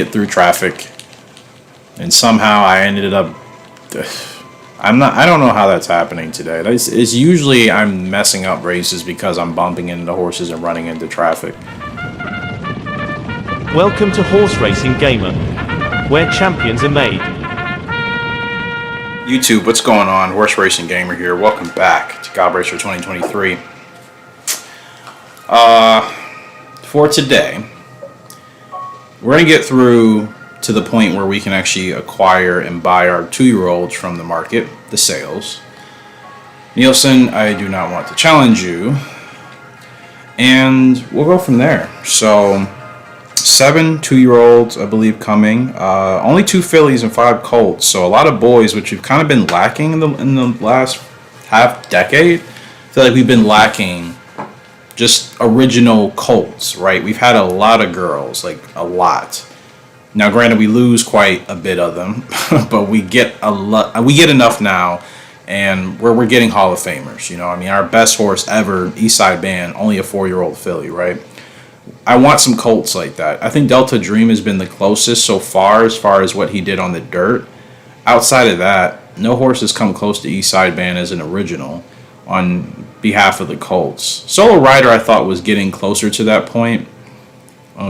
get through traffic, and somehow I ended up. I don't know how that's happening today. It's usually I'm messing up races because I'm bumping into horses and running into traffic. Welcome to Horse Racing Gamer, where champions are made. YouTube, what's going on? Horse Racing Gamer here. Welcome back to Gallop 2023. For today, we're going to get through to the point where we can actually acquire and buy our 2-year-olds from the market, the sales. Nielsen, I do not want to challenge you. And we'll go from there. So, 7 2-year-olds, I believe, coming. Only 2 fillies and 5 colts. So a lot of boys, which we've kind of been lacking in the last half decade. I feel like we've been lacking just original colts, right? We've had a lot of girls, like a lot. Now, granted, we lose quite a bit of them, but we get a lot. We get enough now, and we're getting Hall of Famers. You know, I mean, our best horse ever, Eastside Band, only a 4-year-old filly, right? I want some colts like that. I think Delta Dream has been the closest so far as what he did on the dirt. Outside of that, no horse has come close to Eastside Band as an original on behalf of the colts. Solo Rider, I thought, was getting closer to that point.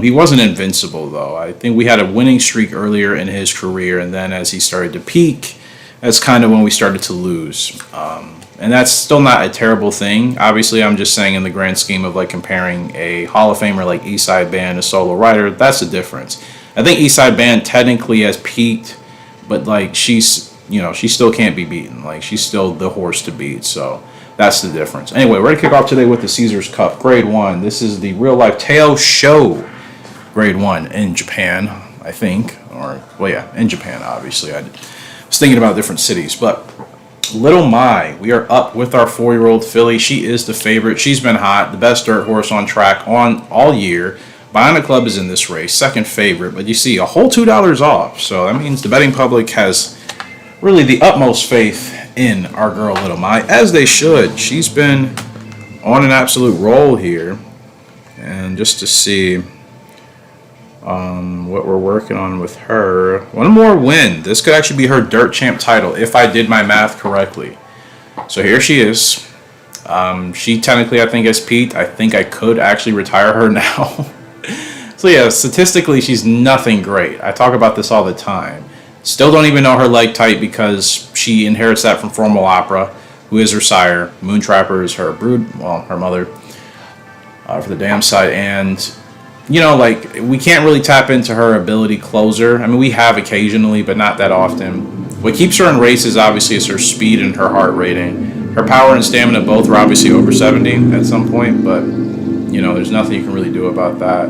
He wasn't invincible, though. I think we had a winning streak earlier in his career, and then as he started to peak, that's kind of when we started to lose. And that's still not a terrible thing. Obviously, I'm just saying in the grand scheme of like comparing a Hall of Famer like Eastside Band to Solo Rider, that's the difference. I think Eastside Band technically has peaked, but like she still can't be beaten. Like she's still the horse to beat. So that's the difference. Anyway, we're gonna kick off today with the Caesars Cup Grade 1. This is the real life Teo Show Grade 1 in Japan, I think. In Japan, obviously. I was thinking about different cities, but Little Mai, we are up with our 4-year-old filly. She is the favorite. She's been hot, the best dirt horse on track on all year. Bionic Club is in this race, second favorite, but you see a whole $2 off. So that means the betting public has really the utmost faith in our girl Little Mai, as they should. She's been on an absolute roll here. And just to see what we're working on with her. One more win. This could actually be her dirt champ title if I did my math correctly. So here she is. She technically, I think, has peaked. I think I could actually retire her now. So yeah, statistically, she's nothing great. I talk about this all the time. Still don't even know her leg type because she inherits that from Formal Opera, who is her sire. Moon Trapper is her brood, well, her mother for the dam side. And you know, like, we can't really tap into her ability closer. I mean, we have occasionally, but not that often. What keeps her in races, obviously, is her speed and her heart rating. Her power and stamina both are obviously over 70 at some point, but, you know, there's nothing you can really do about that.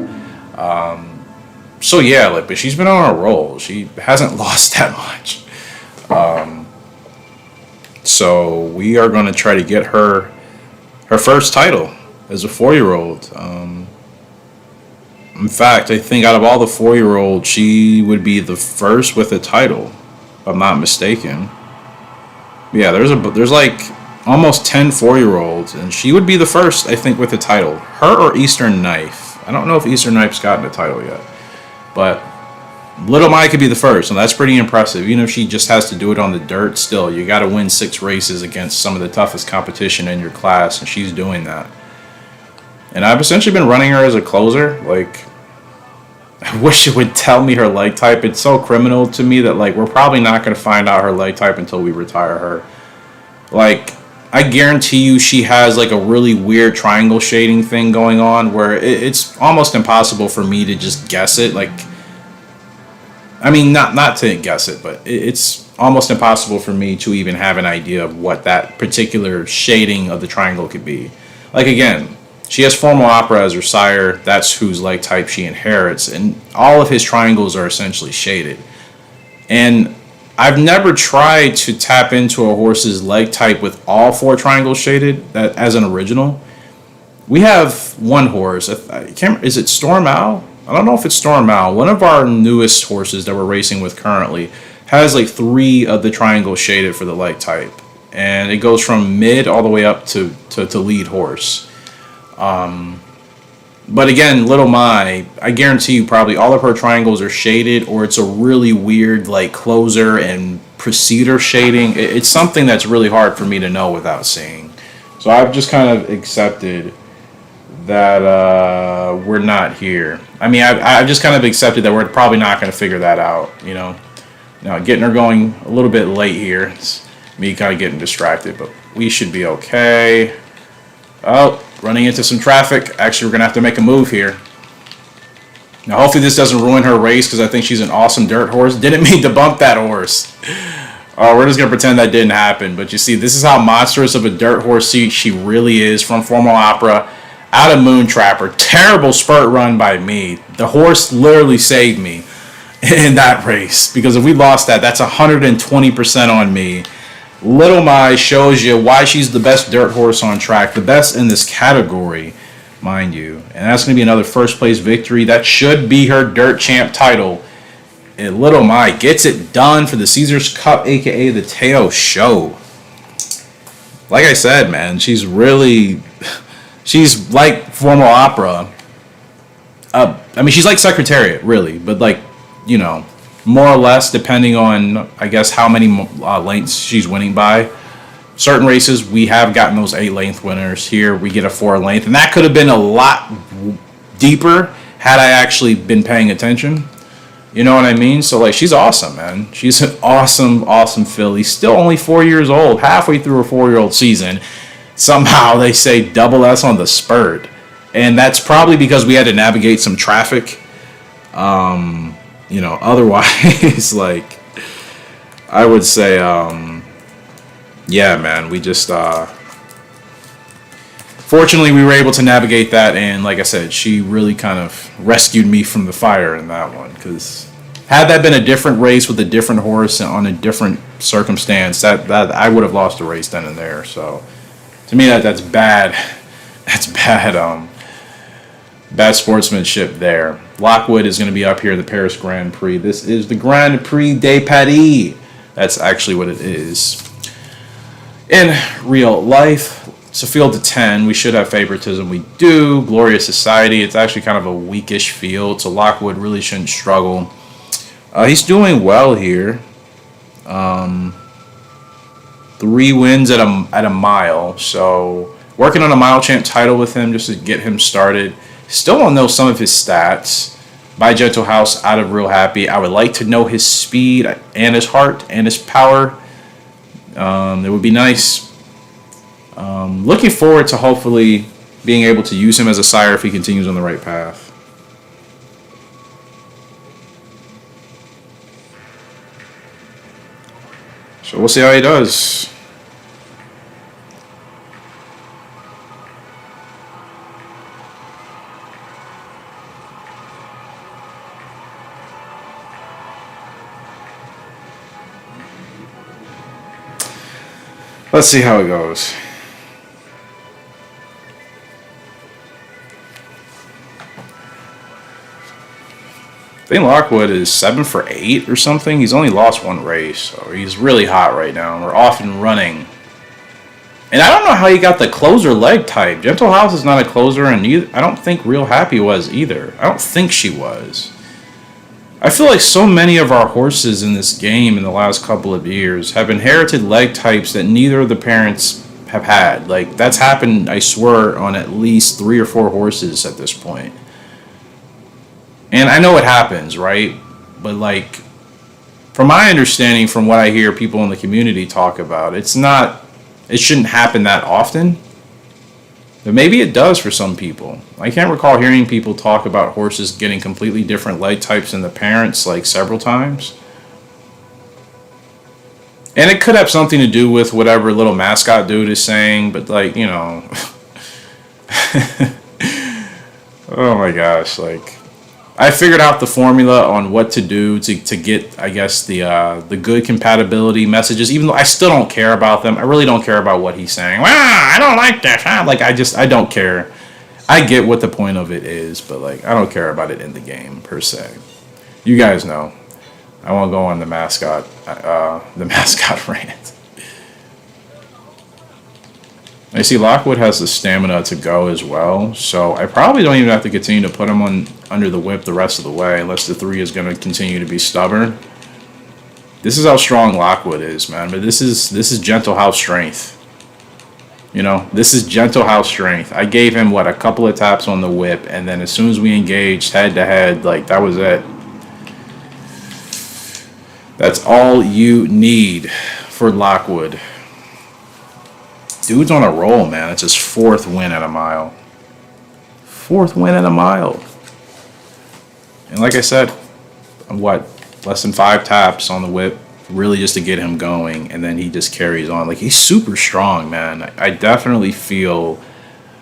So, yeah, like, but she's been on a roll. She hasn't lost that much. So we are going to try to get her first title as a 4-year-old. In fact, I think out of all the 4-year-olds, she would be the first with a title, if I'm not mistaken. Yeah, there's like almost 10 4-year-olds, and she would be the first, I think, with a title. Her or Eastern Knife. I don't know if Eastern Knife's gotten a title yet, but Little Mai could be the first, and that's pretty impressive. Even if she just has to do it on the dirt, still, you got to win 6 races against some of the toughest competition in your class, and she's doing that. And I've essentially been running her as a closer. Like, I wish it would tell me her leg type. It's so criminal to me that, like, we're probably not going to find out her leg type until we retire her. Like, I guarantee you she has, like, a really weird triangle shading thing going on where it's almost impossible for me to just guess it. Like, I mean, not to guess it, but it's almost impossible for me to even have an idea of what that particular shading of the triangle could be. Like, again, she has Formal Opera as her sire. That's whose leg type she inherits. And all of his triangles are essentially shaded. And I've never tried to tap into a horse's leg type with all 4 triangles shaded that as an original. We have one horse. Is it Storm Owl? I don't know if it's Storm Owl. One of our newest horses that we're racing with currently has like 3 of the triangles shaded for the leg type. And it goes from mid all the way up to lead horse. But again, Little My, I guarantee you probably all of her triangles are shaded, or it's a really weird like closer and preceder shading. It's something that's really hard for me to know without seeing. So I've just kind of accepted that we're not here. I mean, I've just kind of accepted that we're probably not going to figure that out, you know. Now, getting her going a little bit late here. It's me kind of getting distracted, but we should be okay. Oh, running into some traffic. Actually, we're going to have to make a move here. Now, hopefully this doesn't ruin her race because I think she's an awesome dirt horse. Didn't mean to bump that horse. Oh, we're just going to pretend that didn't happen. But you see, this is how monstrous of a dirt horse she really is from Formal Opera. Out of Moon Trapper. Terrible spurt run by me. The horse literally saved me in that race. Because if we lost that, that's 120% on me. Little My shows you why she's the best dirt horse on track. The best in this category, mind you. And that's going to be another first place victory. That should be her dirt champ title. And Little My gets it done for the Caesars Cup, a.k.a. the Teo Show. Like I said, man, she's like Formal Opera. I mean, she's like Secretariat, really. But like, you know, more or less, depending on, I guess, how many lengths she's winning by. Certain races, we have gotten those 8-length winners. Here, we get a 4-length. And that could have been a lot deeper had I actually been paying attention. You know what I mean? So, like, she's awesome, man. She's an awesome, awesome filly. Still only 4 years old, halfway through her 4-year-old season. Somehow they say double S on the spurt. And that's probably because we had to navigate some traffic. You know, otherwise, like, I would say, yeah, man, we just, fortunately, we were able to navigate that, and like I said, she really kind of rescued me from the fire in that one, because had that been a different race with a different horse and on a different circumstance, that I would have lost the race then and there, so, to me, that's bad, bad sportsmanship there. Lockwood is going to be up here at the Paris Grand Prix. This is the Grand Prix de Paris. That's actually what it is. In real life, it's a field of 10. We should have favoritism. We do. Glorious Society. It's actually kind of a weakish field, so Lockwood really shouldn't struggle. He's doing well here. 3 wins at a mile. So working on a mile champ title with him just to get him started. Still don't know some of his stats. By Gentle House, out of Real Happy. I would like to know his speed and his heart and his power. It would be nice. Looking forward to hopefully being able to use him as a sire if he continues on the right path. So we'll see how he does. Let's see how it goes. I think Lockwood is 7 for 8 or something. He's only lost 1 race, so he's really hot right now. We're off and running. And I don't know how he got the closer leg type. Gentle House is not a closer, and I don't think Real Happy was either. I don't think she was. I feel like so many of our horses in this game in the last couple of years have inherited leg types that neither of the parents have had. Like, that's happened, I swear, on at least 3 or 4 horses at this point. And I know it happens, right? But, like, from my understanding, from what I hear people in the community talk about, it shouldn't happen that often. But maybe it does for some people. I can't recall hearing people talk about horses getting completely different leg types than the parents, like, several times. And it could have something to do with whatever little mascot dude is saying, but, like, you know. Oh my gosh, like, I figured out the formula on what to do to get, I guess, the good compatibility messages, even though I still don't care about them. I really don't care about what he's saying. Well, I don't like this. Like, I don't care. I get what the point of it is, but, like, I don't care about it in the game, per se. You guys know. I won't go on the mascot rant. I see Lockwood has the stamina to go as well, so I probably don't even have to continue to put him on under the whip the rest of the way, unless the 3 is going to continue to be stubborn. This is how strong Lockwood is, man. But this is gentle house strength. You know, this is gentle house strength. I gave him a couple of taps on the whip, and then as soon as we engaged head to head, like that was it. That's all you need for Lockwood. Dude's on a roll, man. It's his 4th win at a mile. 4th win at a mile. And like I said, less than 5 taps on the whip, really just to get him going, and then he just carries on. Like, he's super strong, man. I definitely feel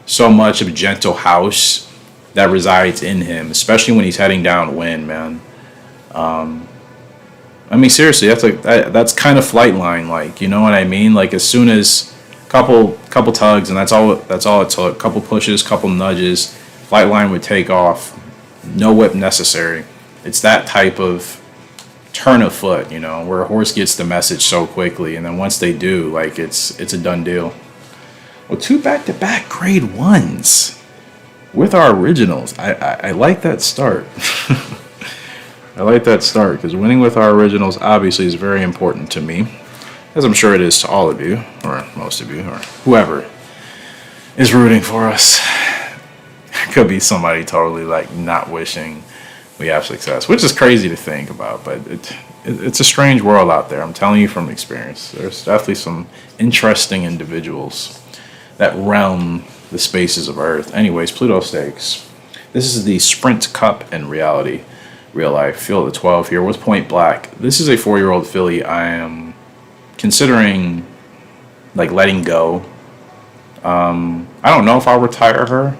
so much of gentle house that resides in him, especially when he's heading downwind, man. I mean, seriously, that's kind of flight line, like, you know what I mean? Like, as soon as couple tugs, and that's all it took. Couple pushes, couple nudges, flight line would take off. No whip necessary. It's that type of turn of foot, you know, where a horse gets the message so quickly, and then once they do, like, it's a done deal. Well, 2 back-to-back grade 1s with our originals. I like that start. I like that start because winning with our originals obviously is very important to me, as I'm sure it is to all of you, or most of you, or whoever is rooting for us. Could be somebody totally like not wishing we have success, which is crazy to think about, but it's a strange world out there. I'm telling you from experience. There's definitely some interesting individuals that realm the spaces of Earth. Anyways, Pluto Stakes. This is the Sprint Cup in reality, real life. Field of 12 here with Point Black. This is a 4-year-old filly I am considering like letting go. I don't know if I'll retire her.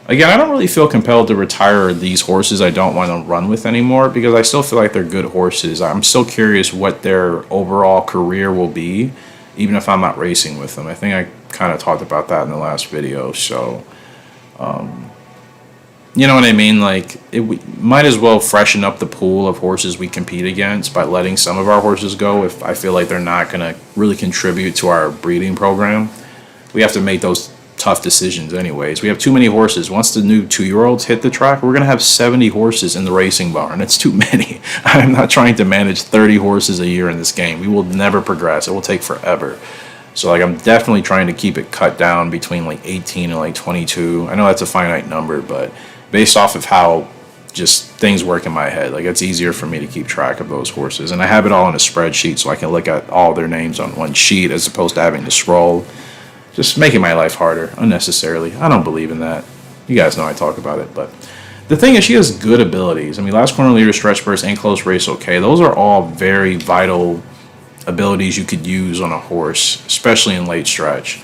Again, I don't really feel compelled to retire these horses I don't want to run with anymore because I still feel like they're good horses. I'm still curious what their overall career will be, even if I'm not racing with them. I think I kind of talked about that in the last video. So, you know what I mean? Like, we might as well freshen up the pool of horses we compete against by letting some of our horses go if I feel like they're not going to really contribute to our breeding program. We have to make those tough decisions anyways. We have too many horses. Once the new 2-year-olds hit the track, we're going to have 70 horses in the racing barn. It's too many. I'm not trying to manage 30 horses a year in this game. We will never progress. It will take forever. So like I'm definitely trying to keep it cut down between like 18 and like 22. I know that's a finite number, but based off of how just things work in my head, like it's easier for me to keep track of those horses. And I have it all in a spreadsheet so I can look at all their names on one sheet as opposed to having to scroll. Just making my life harder unnecessarily. I don't believe in that. You guys know I talk about it, but the thing is, she has good abilities. I mean, last corner leader, stretch burst, and close race okay. Those are all very vital abilities you could use on a horse, especially in late stretch.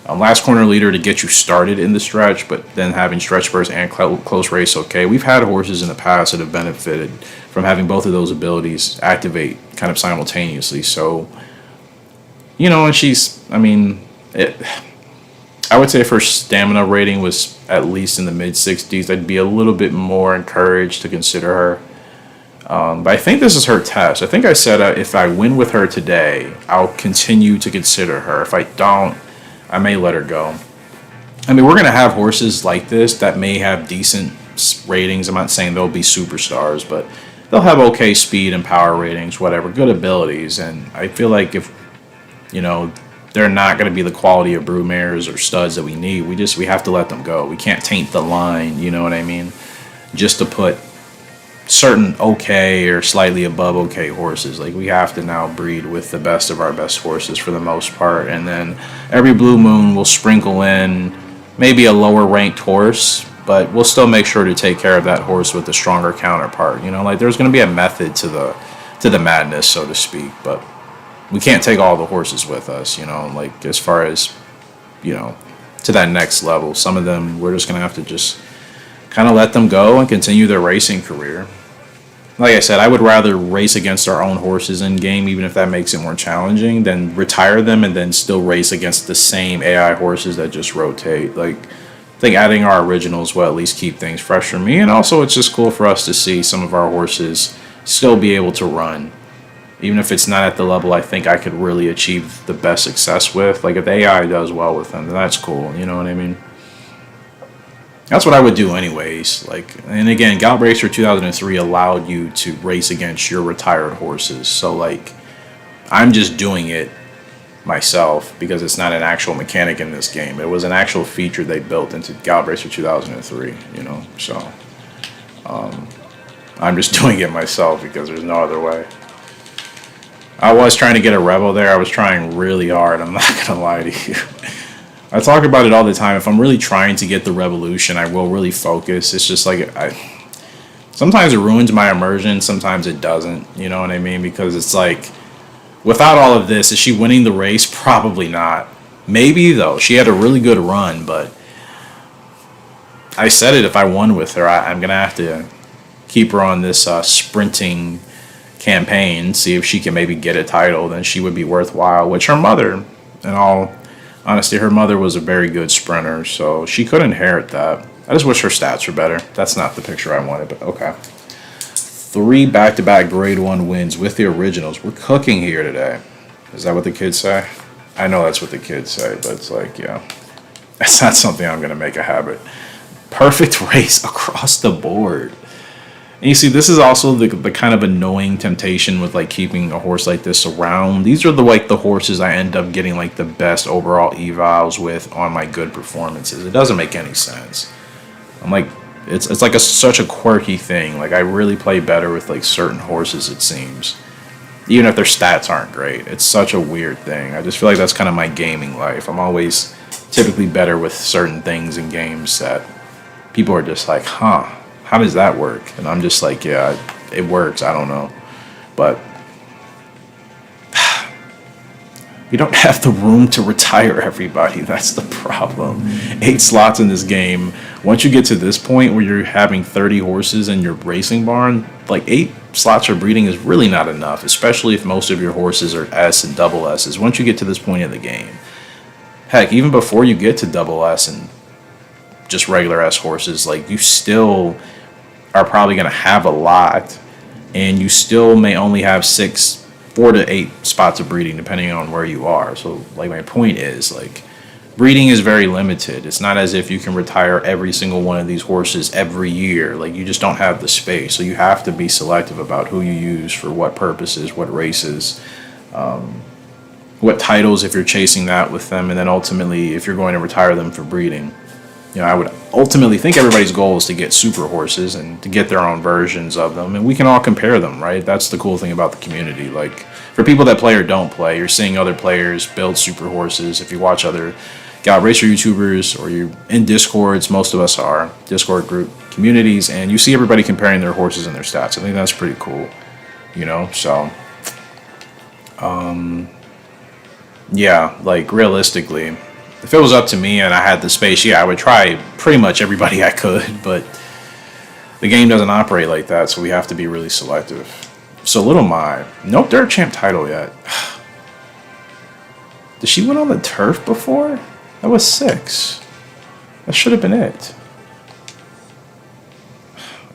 Last corner leader to get you started in the stretch, but then having stretch burst and close race okay. We've had horses in the past that have benefited from having both of those abilities activate kind of simultaneously. So, you know, and she's, I mean, I would say if her stamina rating was at least in the mid-60s, I'd be a little bit more encouraged to consider her. But I think this is her test. I think I said if I win with her today, I'll continue to consider her. If I don't, I may let her go. I mean, we're going to have horses like this that may have decent ratings. I'm not saying they'll be superstars, but they'll have okay speed and power ratings, whatever, good abilities. And I feel like if, you know, they're not going to be the quality of brood mares or studs that we need. We have to let them go. We can't taint the line, you know what I mean? Just to put certain okay or slightly above okay horses. Like, we have to now breed with the best of our best horses for the most part. And then every blue moon will sprinkle in maybe a lower ranked horse, but we'll still make sure to take care of that horse with the stronger counterpart. You know, like there's going to be a method to the madness, so to speak, but we can't take all the horses with us, you know, like as far as, you know, to that next level. Some of them, we're just going to have to just kind of let them go and continue their racing career. Like I said, I would rather race against our own horses in game, even if that makes it more challenging, than retire them and then still race against the same AI horses that just rotate. Like, I think adding our originals will at least keep things fresh for me. And also, it's just cool for us to see some of our horses still be able to run. even if it's not at the level I think I could really achieve the best success with. Like if the AI does well with them, then that's cool. You know what I mean? That's what I would do anyways. Like, and again, Gallop Racer 2003 allowed you to race against your retired horses. So like, I'm just doing it myself because it's not an actual mechanic in this game. It was an actual feature they built into Gallop Racer 2003. You know, so I'm just doing it myself because there's no other way. I was trying to get a Rebel there. I was trying really hard. I'm not gonna lie to you. I talk about it all the time. If I'm really trying to get the Revolution, I will really focus. It's just like sometimes it ruins my immersion. Sometimes it doesn't. You know what I mean? Because it's like, without all of this, is she winning the race? Probably not. Maybe though. She had a really good run, but I said it. If I won with her, I'm gonna have to keep her on this sprinting campaign, see if she can maybe get a title. Then she would be worthwhile. Which her mother, in all honesty, her mother was a very good sprinter, so she could inherit that. I just wish her stats were better. That's not the picture I wanted, but okay. 3 back-to-back grade 1 wins with the originals. We're cooking here today. Is that what the kids say? I know that's what the kids say, but it's like, yeah, that's not something I'm going to make a habit. Perfect race across the board. And you see, this is also the kind of annoying temptation with like keeping a horse like this around. These are the horses I end up getting like the best overall evals with on my good performances. It doesn't make any sense. I'm like, it's like such a quirky thing. Like I really play better with like certain horses, it seems, even if their stats aren't great. It's such a weird thing. I just feel like that's kind of my gaming life. I'm always typically better with certain things in games that people are just like, huh, how does that work? And I'm just like, yeah, it works. I don't know. But we don't have the room to retire everybody. That's the problem. 8 slots in this game. Once you get to this point where you're having 30 horses in your racing barn, like 8 slots for breeding is really not enough, especially if most of your horses are S and double S's. Once you get to this point in the game, heck, even before you get to double S and just regular S horses, like you still are probably going to have a lot, and you still may only have 4 to 8 spots of breeding depending on where you are. So like my point is, like, breeding is very limited. It's not as if you can retire every single one of these horses every year. Like, you just don't have the space. So you have to be selective about who you use for what purposes, what races, what titles if you're chasing that with them, and then ultimately if you're going to retire them for breeding. You know, I would ultimately think everybody's goal is to get super horses and to get their own versions of them, and we can all compare them, right? That's the cool thing about the community. Like, for people that play or don't play, you're seeing other players build super horses. If you watch other Gallop Racer YouTubers, or you're in Discords, most of us are, Discord group communities, and you see everybody comparing their horses and their stats. I think that's pretty cool, you know? So, yeah, like, realistically, if it was up to me and I had the space, yeah, I would try pretty much everybody I could, but the game doesn't operate like that, so we have to be really selective. So Little Mai, no dirt champ title yet. Did she win on the turf before? That was 6. That should have been it.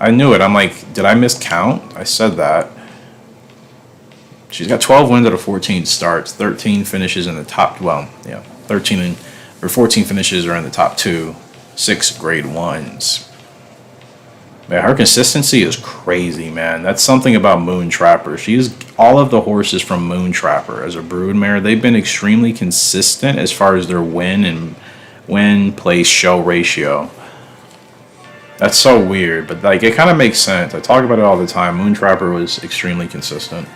I knew it. I'm like, did I miscount? I said that. She's got 12 wins out of 14 starts, 13 finishes in the top, 14 finishes are in the top 2, 6 grade 1s. Man, her consistency is crazy, man. That's something about Moon Trapper. All of the horses from Moon Trapper as a broodmare, they've been extremely consistent as far as their win place show ratio. That's so weird, but like it kind of makes sense. I talk about it all the time. Moon Trapper was extremely consistent.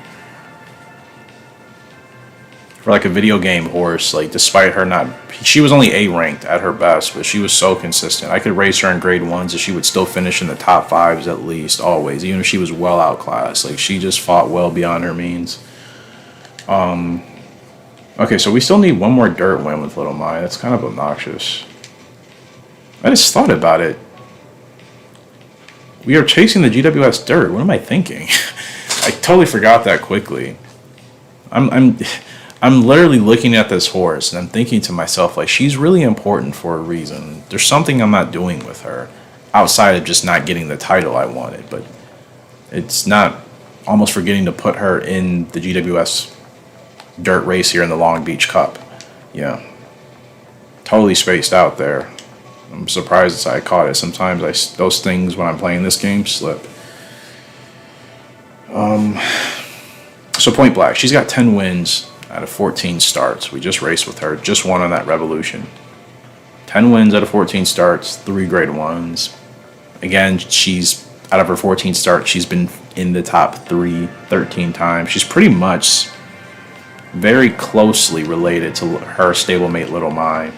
For like a video game horse, like despite her she was only A ranked at her best, but she was so consistent. I could race her in grade 1s and she would still finish in the top 5s at least, always, even if she was well outclassed. Like, she just fought well beyond her means. Okay, so we still need one more dirt win with Little Mai. That's kind of obnoxious. I just thought about it. We are chasing the GWS dirt. What am I thinking? I totally forgot that quickly. I'm literally looking at this horse and I'm thinking to myself, like, she's really important for a reason. There's something I'm not doing with her outside of just not getting the title I wanted, but it's not almost forgetting to put her in the GWS dirt race here in the Long Beach Cup. Yeah. Totally spaced out there. I'm surprised I caught it. Sometimes those things when I'm playing this game slip. So Point Black, she's got 10 wins out of 14 starts. We just raced with her, just won on that Revolution. 10 wins out of 14 starts, 3 grade 1s. Again, she's out of her 14 starts, she's been in the top 13 times. She's pretty much very closely related to her stablemate Little Mine.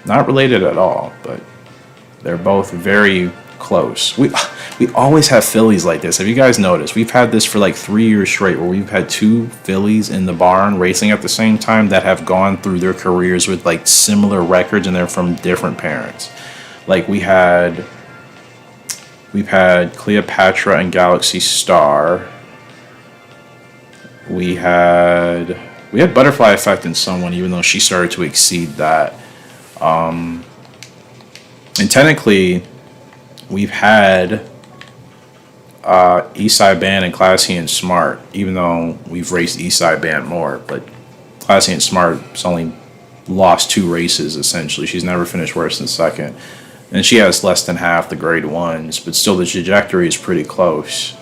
Not related at all, but they're both very close. We always have fillies like this. Have you guys noticed? We've had this for like 3 years straight where we've had 2 fillies in the barn racing at the same time that have gone through their careers with like similar records, and they're from different parents. Like we've had Cleopatra and Galaxy Star. We had Butterfly Effect in someone, even though she started to exceed that. And technically, we've had Eastside Band and Classy and Smart, even though we've raced Eastside Band more. But Classy and Smart's only lost 2 races, essentially. She's never finished worse than second. And she has less than half the grade 1s, but still the trajectory is pretty close.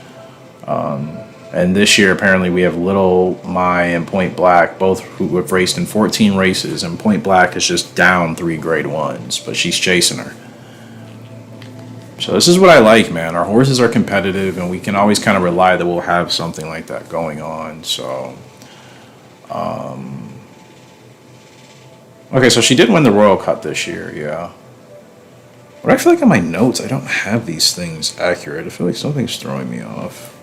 And this year, apparently, we have Little Mai and Point Black, both who have raced in 14 races, and Point Black is just down 3 grade 1s, but she's chasing her. So this is what I like, man. Our horses are competitive, and we can always kind of rely that we'll have something like that going on. So, okay, so she did win the Royal Cup this year, yeah. But I feel like in my notes, I don't have these things accurate. I feel like something's throwing me off.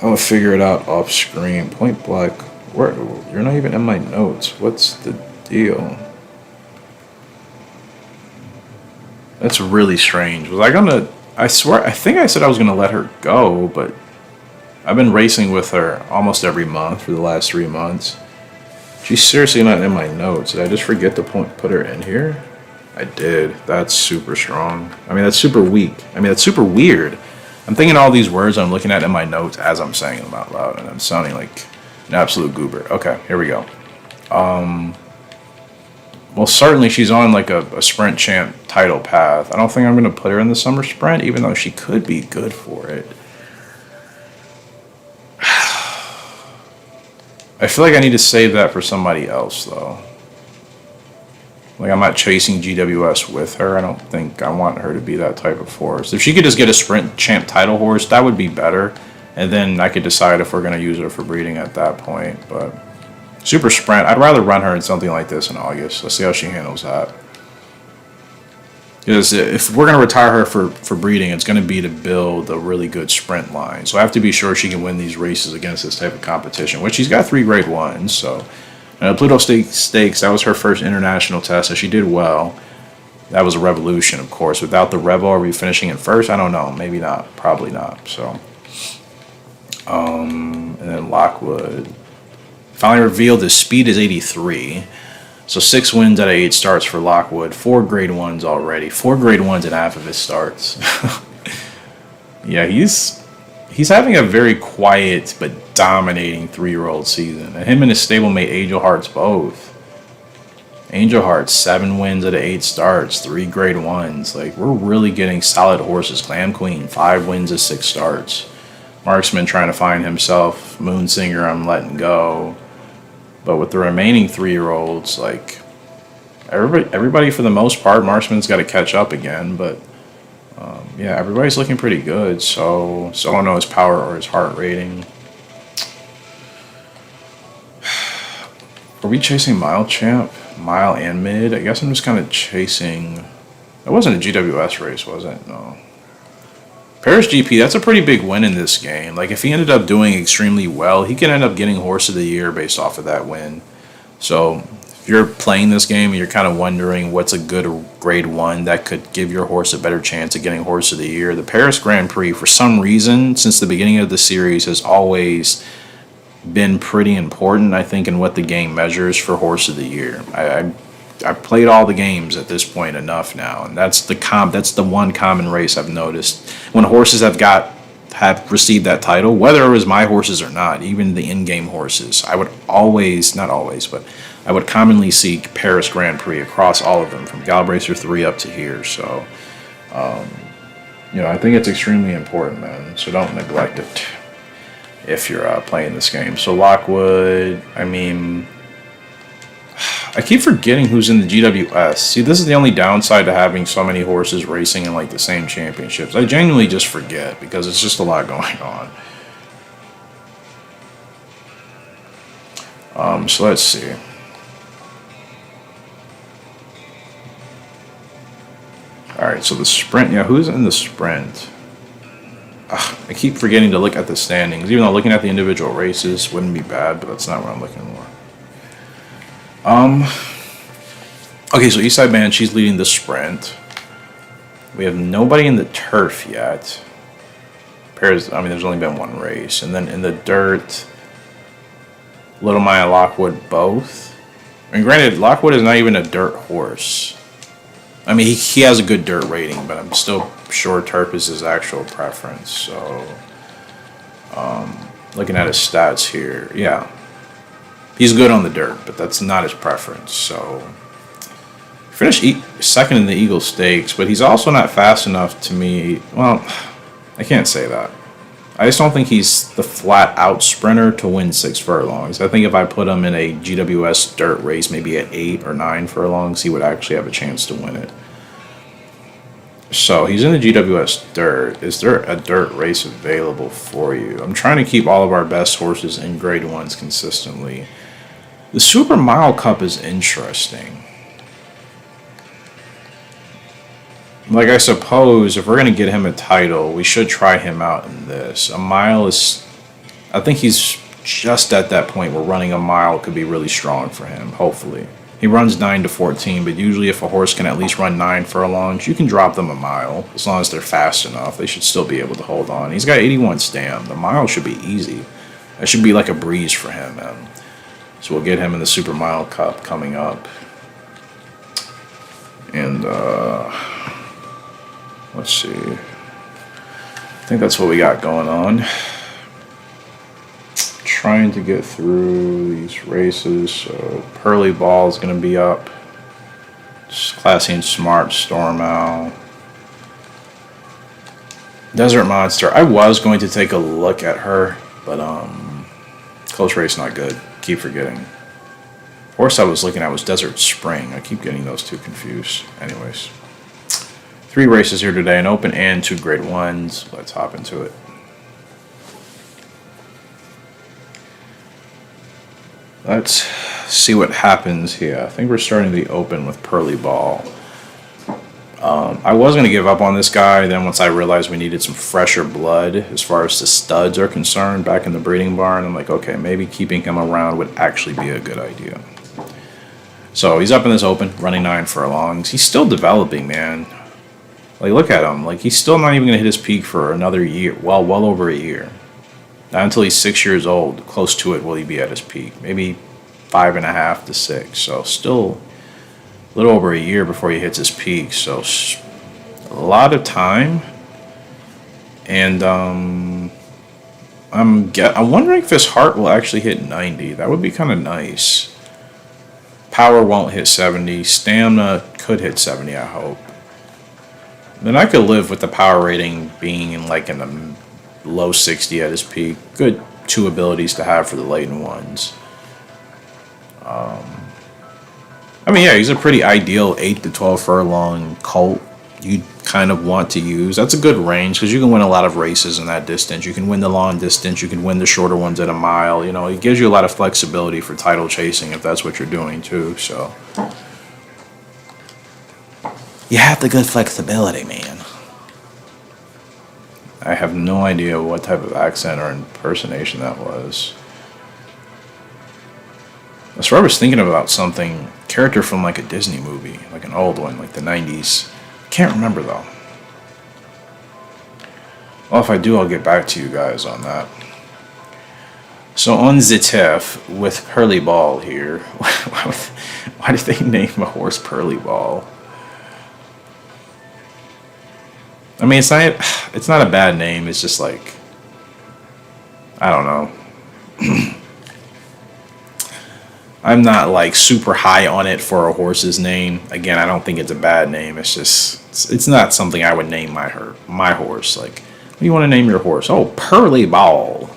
I'll figure it out off screen. Point Black, where you're not even in my notes. What's the deal? That's really strange. Was I gonna? I think I said I was gonna let her go, but I've been racing with her almost every month for the last 3 months. She's seriously not in my notes. Did I just forget to put her in here? I did. That's super strong. I mean, that's super weak. I mean, that's super weird. I'm thinking all these words I'm looking at in my notes as I'm saying them out loud, and I'm sounding like an absolute goober. Okay, here we go. Well, certainly she's on like a sprint champ title path. I don't think I'm going to put her in the summer sprint, even though she could be good for it. I feel like I need to save that for somebody else, though. Like, I'm not chasing GWS with her. I don't think I want her to be that type of horse. If she could just get a sprint champ title horse, that would be better. And then I could decide if we're going to use her for breeding at that point. But super sprint, I'd rather run her in something like this in August. Let's see how she handles that. Because if we're going to retire her for breeding, it's going to be to build a really good sprint line. So I have to be sure she can win these races against this type of competition, which she's got 3 grade 1s. So Pluto Stakes, that was her first international test, so she did well. That was a Revolution, of course. Without the Revo, are we finishing in first? I don't know. Maybe not. Probably not. So, and then Lockwood finally revealed his speed is 83. So 6 wins out of 8 starts for Lockwood. 4 grade 1s already. 4 grade 1s in half of his starts. Yeah, he's having a very quiet but dominating 3-year-old season. And him and his stablemate Angel Hearts both. Angel Hearts, 7 wins out of 8 starts, 3 grade 1s. Like, we're really getting solid horses. Glam Queen, 5 wins of 6 starts. Marksman trying to find himself. Moonsinger, I'm letting go. But with the remaining 3-year-olds, like, everybody for the most part, Marksman's got to catch up again. But, yeah, everybody's looking pretty good. So I don't know his power or his heart rating. Are we chasing Mile Champ? Mile and Mid? I guess I'm just kind of chasing... It wasn't a GWS race, was it? No. Paris GP, that's a pretty big win in this game. Like, if he ended up doing extremely well, he could end up getting Horse of the Year based off of that win. So, if you're playing this game and you're kind of wondering what's a good grade 1 that could give your horse a better chance of getting Horse of the Year, the Paris Grand Prix, for some reason, since the beginning of the series, has always been pretty important, I think, in what the game measures for Horse of the Year. I've played all the games at this point enough now, and that's the one common race I've noticed. When horses have have received that title, whether it was my horses or not, even the in-game horses. I would always, not always, but I would commonly see Paris Grand Prix across all of them, from Gallop Racer 3 up to here. So, I think it's extremely important, man. So don't neglect it if you're playing this game. So Lockwood, I keep forgetting who's in the GWS. See, this is the only downside to having so many horses racing in like the same championships. I genuinely just forget because it's just a lot going on. So let's see. All right, so the sprint. Yeah, who's in the sprint? I keep forgetting to look at the standings, even though looking at the individual races wouldn't be bad, but that's not what I'm looking for. Okay, so Eastside Band, she's leading the sprint. We have nobody in the turf yet. There's only been one race. And then in the dirt, Little Maya, Lockwood, both. Granted, Lockwood is not even a dirt horse. He has a good dirt rating, but I'm still sure turf is his actual preference. So, looking at his stats here, yeah. He's good on the dirt, but that's not his preference. So, finished second in the Eagle Stakes, but he's also not fast enough to me. Well, I can't say that. I just don't think he's the flat-out sprinter to win 6 furlongs. I think if I put him in a GWS dirt race, maybe at 8 or 9 furlongs, he would actually have a chance to win it. So he's in the GWS dirt. Is there a dirt race available for you? I'm trying to keep all of our best horses in grade 1s consistently. The Super Mile Cup is interesting. Like, I suppose if we're going to get him a title, we should try him out in this. A mile is... I think he's just at that point where running a mile could be really strong for him, hopefully. He runs 9 to 14, but usually if a horse can at least run 9 furlongs, you can drop them a mile. As long as they're fast enough, they should still be able to hold on. He's got 81 stamp. The mile should be easy. That should be like a breeze for him, man. So we'll get him in the Super Mile Cup coming up. And, let's see. I think that's what we got going on. Trying to get through these races. So Pearly Ball is going to be up. Classy and Smart, Storm Owl. Desert Monster. I was going to take a look at her, but close race not good. Keep forgetting. Horse I was looking at was Desert Spring. I keep getting those two confused. Anyways. 3 races here today, an open and 2 grade 1s. Let's hop into it. Let's see what happens here. I think we're starting the open with Pearly Ball. I was going to give up on this guy, then once I realized we needed some fresher blood as far as the studs are concerned back in the breeding barn, I'm like, okay, maybe keeping him around would actually be a good idea. So he's up in this open, running 9 furlongs. He's still developing, man. Like, look at him. Like, he's still not even going to hit his peak for another year. Well over a year. Not until he's 6 years old. Close to it will he be at his peak. Maybe 5.5 to 6. So still a little over a year before he hits his peak. So a lot of time. And I'm wondering if his heart will actually hit 90. That would be kind of nice. Power won't hit 70. Stamina could hit 70, I hope. Then I could live with the power rating being in the low 60 at his peak. Good 2 abilities to have for the latent ones. Yeah, he's a pretty ideal 8 to 12 furlong colt you'd kind of want to use. That's a good range because you can win a lot of races in that distance. You can win the long distance. You can win the shorter ones at a mile. It gives you a lot of flexibility for title chasing if that's what you're doing too. So you have the good flexibility, man. I have no idea what type of accent or impersonation that was. I swear I was thinking about something, character from like a Disney movie, like an old one, like the 90s. Can't remember though. Well, if I do, I'll get back to you guys on that. So on the turf with Pearly Ball here. Why did they name a horse Pearly Ball? It's not a bad name. It's just like I don't know. I'm not like super high on it for a horse's name. Again, I don't think it's a bad name. It's just it's not something I would name my horse. Like, what do you want to name your horse? Oh, Pearly Ball.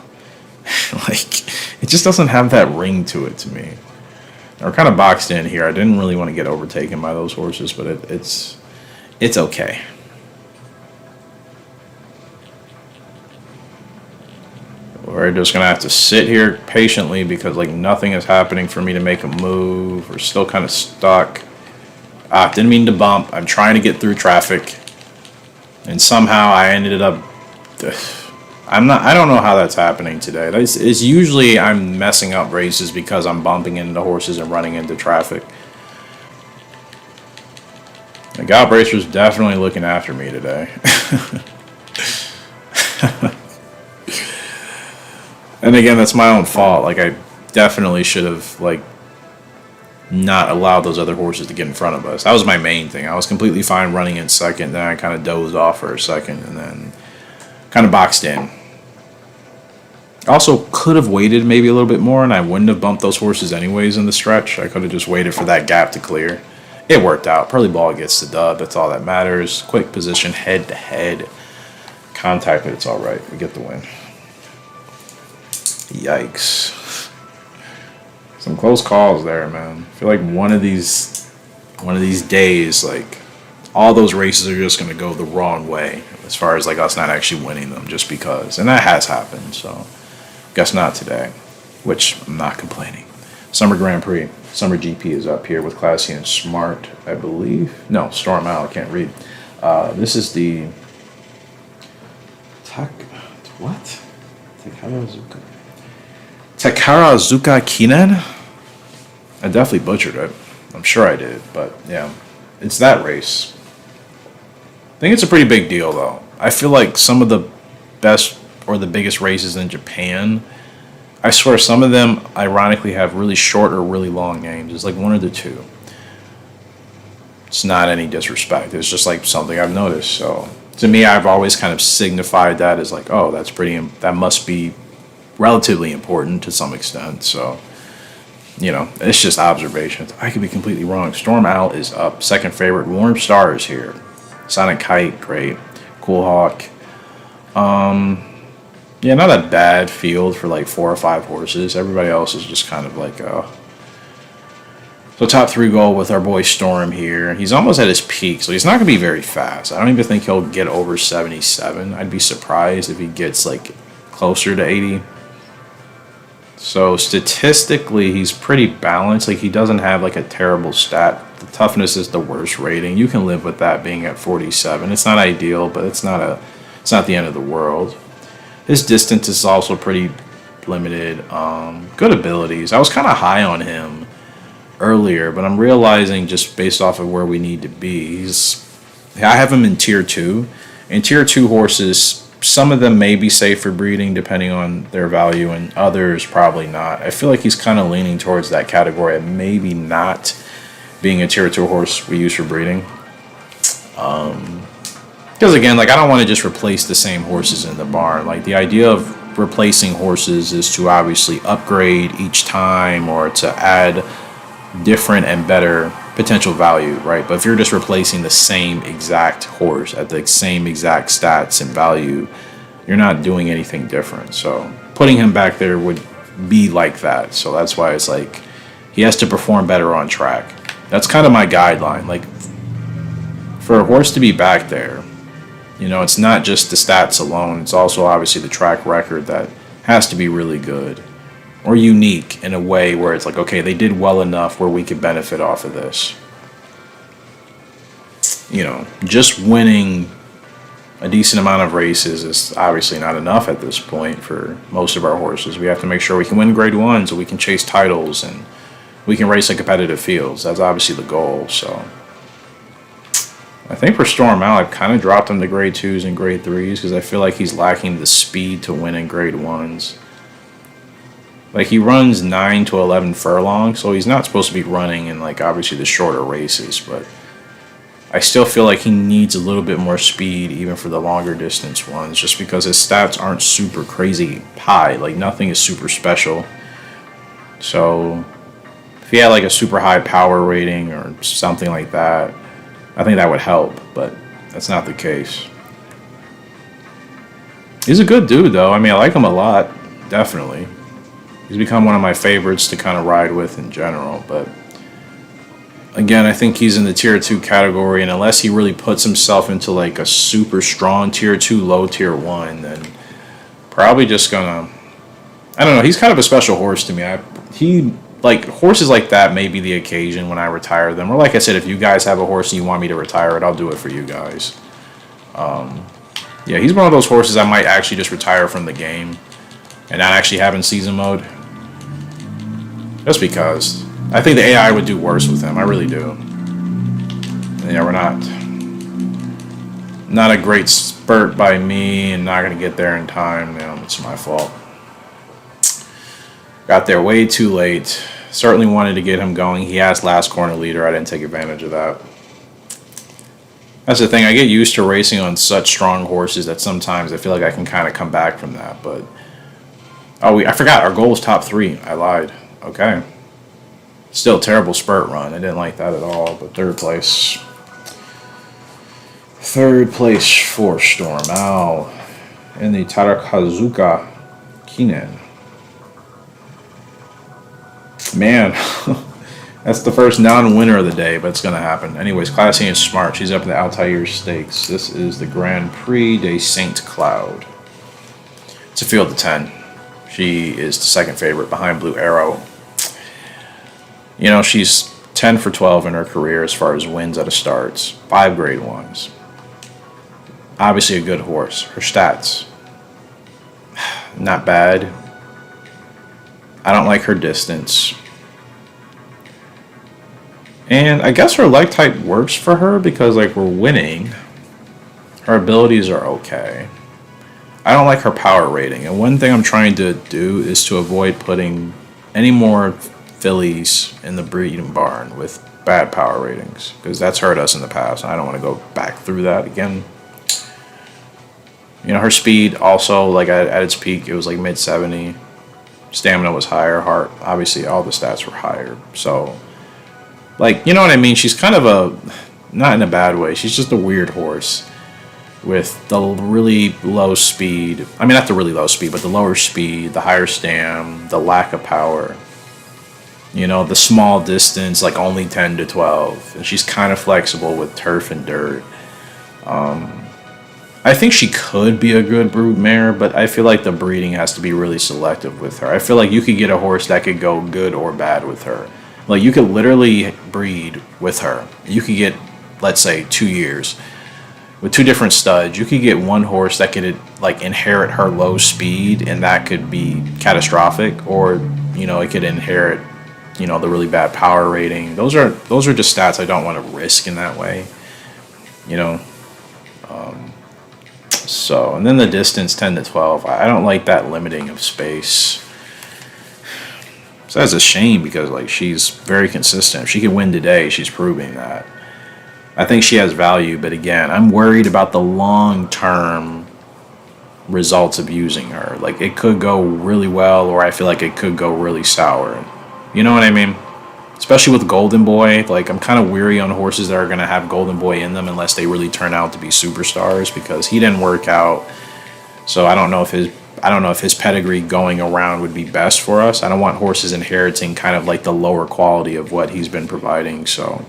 Like, it just doesn't have that ring to it to me. We're kind of boxed in here. I didn't really want to get overtaken by those horses, but it's okay. We're just gonna have to sit here patiently because like nothing is happening for me to make a move. We're still kind of stuck. Didn't mean to bump. I'm trying to get through traffic, and somehow I ended up. I don't know how that's happening today. It's usually I'm messing up races because I'm bumping into horses and running into traffic. The Gallop racer's definitely looking after me today. And again, that's my own fault. Like, I definitely should have, like, not allowed those other horses to get in front of us. That was my main thing. I was completely fine running in second. Then I kind of dozed off for a second and then kind of boxed in. Also, could have waited maybe a little bit more, and I wouldn't have bumped those horses anyways in the stretch. I could have just waited for that gap to clear. It worked out. Pearly Ball gets the dub. That's all that matters. Quick position, head-to-head. Contact, but it's all right. We get the win. Yikes. Some close calls there, man. I feel like one of these days, like, all those races are just going to go the wrong way as far as, like, us not actually winning them just because. And that has happened, so guess not today, which I'm not complaining. Summer Grand Prix. Summer GP is up here with Classy and Smart, I believe. No, Storm Out. I can't read. This is the... What? Takarazuka Kinen? I definitely butchered it. I'm sure I did, but yeah. It's that race. I think it's a pretty big deal, though. I feel like some of the best or the biggest races in Japan, I swear some of them, ironically, have really short or really long names. It's like one of the two. It's not any disrespect. It's just like something I've noticed. So to me, I've always kind of signified that as like, oh, that must be relatively important to some extent. So, you know, it's just observations. I could be completely wrong. Storm Out is up. Second favorite. Warm Star is here. Sonic Kite, great. Cool Hawk. Yeah, not a bad field for like 4 or 5 horses. Everybody else is just kind of like, So top 3 goal with our boy Storm here. He's almost at his peak, so he's not going to be very fast. I don't even think he'll get over 77. I'd be surprised if he gets like closer to 80. So statistically, he's pretty balanced. Like, he doesn't have like a terrible stat. The toughness is the worst rating. You can live with that being at 47. It's not ideal, but it's not the end of the world. His distance is also pretty limited. Good abilities. I was kind of high on him earlier, but I'm realizing just based off of where we need to be, I have him in tier 2. In tier 2 horses, some of them may be safe for breeding depending on their value, and others probably not. I feel like he's kind of leaning towards that category of maybe not being a tier 2 horse we use for breeding. Because again, like, I don't want to just replace the same horses in the barn. Like, the idea of replacing horses is to obviously upgrade each time or to add different and better potential value, right? But if you're just replacing the same exact horse at the same exact stats and value, you're not doing anything different. So putting him back there would be like that. So that's why it's like he has to perform better on track. That's kind of my guideline. Like, for a horse to be back there, you know, it's not just the stats alone. It's also obviously the track record that has to be really good or unique in a way where it's like, okay, they did well enough where we could benefit off of this. You know, just winning a decent amount of races is obviously not enough at this point for most of our horses. We have to make sure we can win grade 1 so we can chase titles and we can race in competitive fields. That's obviously the goal. So I think for Storm Out, I've kind of dropped him to grade 2s and grade 3s because I feel like he's lacking the speed to win in grade 1s. Like, he runs 9 to 11 furlongs, so he's not supposed to be running in, like, obviously the shorter races, but I still feel like he needs a little bit more speed even for the longer distance ones, just because his stats aren't super crazy high. Like, nothing is super special. So if he had like a super high power rating or something like that, I think that would help, but that's not the case. He's a good dude though. I mean, I like him a lot, definitely. He's become one of my favorites to kind of ride with in general, but again, I think he's in the tier 2 category, and unless he really puts himself into like a super strong tier 2, low tier 1, then probably just gonna, I don't know, he's kind of a special horse to me. He, like, horses like that may be the occasion when I retire them. Or like I said, if you guys have a horse and you want me to retire it, I'll do it for you guys. Yeah, he's one of those horses I might actually just retire from the game and not actually have in season mode. Just because. I think the AI would do worse with him. I really do. Yeah, we're not a great spurt by me, and not going to get there in time. It's my fault. Got there way too late. Certainly wanted to get him going. He has last corner leader. I didn't take advantage of that. That's the thing. I get used to racing on such strong horses that sometimes I feel like I can kind of come back from that. But I forgot. Our goal was top 3. I lied. Okay. Still a terrible spurt run. I didn't like that at all. But third place. Third place for Storm Owl in the Tarakazuka Kinen. Man, that's the first non-winner of the day, but it's going to happen. Anyways, Classy and Smart. She's up in the Altair Stakes. This is the Grand Prix de Saint Cloud. It's a field of 10. She is the second favorite behind Blue Arrow. She's 10 for 12 in her career as far as wins at a starts. 5 grade 1s. Obviously a good horse. Her stats, not bad. I don't like her distance. And I guess her leg type works for her because, like, we're winning. Her abilities are okay. I don't like her power rating. And one thing I'm trying to do is to avoid putting any more fillies in the breeding barn with bad power ratings, because that's hurt us in the past, and I don't want to go back through that again. Her speed also, like, at its peak, it was like mid-70. Stamina was higher. Heart, obviously, all the stats were higher. So, like, you know what I mean? She's kind of not in a bad way. She's just a weird horse with the really low speed. I mean, not the really low speed, but the lower speed, the higher stam, the lack of power. The small distance, like only 10 to 12. And she's kind of flexible with turf and dirt. I think she could be a good brood mare, but I feel like the breeding has to be really selective with her. I feel like you could get a horse that could go good or bad with her. Like, you could literally breed with her. You could get, let's say, 2 years with 2 different studs. You could get one horse that could, like, inherit her low speed, and that could be catastrophic, or it could inherit the really bad power rating. Those are just stats I don't want to risk in that way. So, and then the distance 10 to 12. I don't like that limiting of space. So that's a shame, because, like, she's very consistent. If she can win today, she's proving that. I think she has value, but again, I'm worried about the long-term results of using her. Like, it could go really well, or I feel like it could go really sour. You know what I mean? Especially with Golden Boy. Like, I'm kind of weary on horses that are going to have Golden Boy in them unless they really turn out to be superstars, because he didn't work out. So I don't know if his pedigree going around would be best for us. I don't want horses inheriting kind of like the lower quality of what he's been providing. So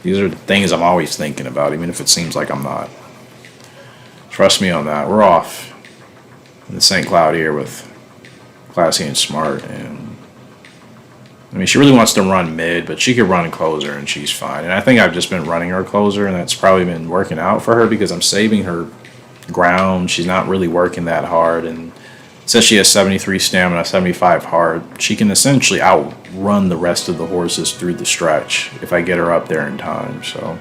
these are the things I'm always thinking about, even if it seems like I'm not. Trust me on that. We're off in the St. Cloud here with Classy and Smart. And I mean, she really wants to run mid, but she could run closer and she's fine. And I think I've just been running her closer, and that's probably been working out for her because I'm saving her ground. She's not really working that hard, and since she has 73 stamina, 75 heart, she can essentially outrun the rest of the horses through the stretch if I get her up there in time. So,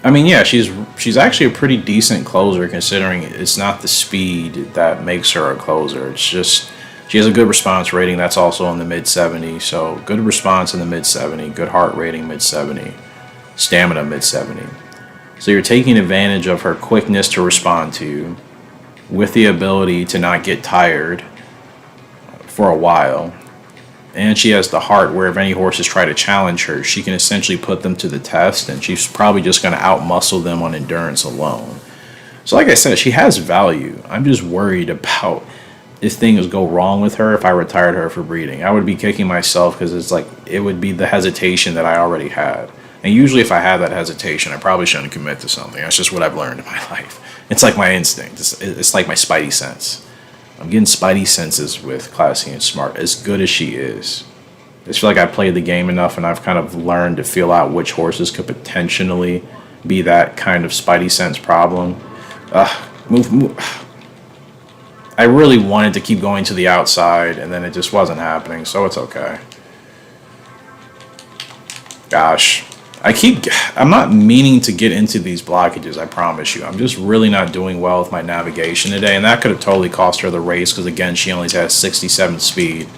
I mean, yeah, she's actually a pretty decent closer, considering it's not the speed that makes her a closer. It's just she has a good response rating that's also in the mid-70. So good response in the mid-70, good heart rating mid-70. stamina mid-70. So you're taking advantage of her quickness to respond to you with the ability to not get tired for a while. And she has the heart where if any horses try to challenge her, she can essentially put them to the test, and she's probably just going to outmuscle them on endurance alone. So like I said, she has value. I'm just worried about if things go wrong with her if I retired her for breeding. I would be kicking myself because it's like it would be the hesitation that I already had. And usually if I have that hesitation, I probably shouldn't commit to something. That's just what I've learned in my life. It's like my instinct. It's like my spidey sense. I'm getting spidey senses with Classy and Smart, as good as she is. I just feel like I played the game enough and I've kind of learned to feel out which horses could potentially be that kind of spidey sense problem. Move. I really wanted to keep going to the outside, and then it just wasn't happening, so it's okay. Gosh. I'm not meaning to get into these blockages, I promise you. I'm just really not doing well with my navigation today, and that could have totally cost her the race, because again, she only has 67 speed.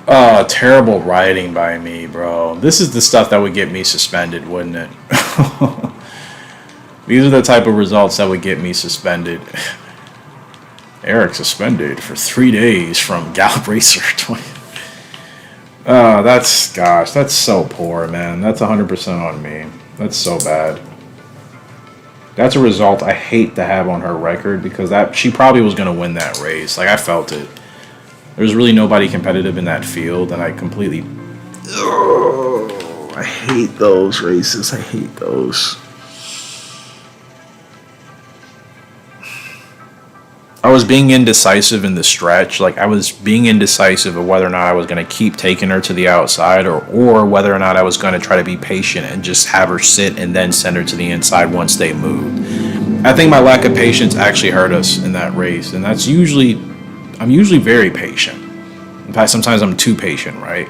Oh, terrible riding by me, bro. This is the stuff that would get me suspended, wouldn't it? These are the type of results that would get me suspended. Eric suspended for 3 days from Gallop Racer 20. That's so poor, man. That's 100% on me. That's so bad. That's a result I hate to have on her record, because she probably was going to win that race. Like, I felt it. There's really nobody competitive in that field, and I completely... Oh, I hate those races. I hate those. I was being indecisive in the stretch. Like, I was being indecisive of whether or not I was going to keep taking her to the outside or whether or not I was going to try to be patient and just have her sit and then send her to the inside once they moved. I think my lack of patience actually hurt us in that race, and I'm usually very patient. In fact, sometimes I'm too patient, right?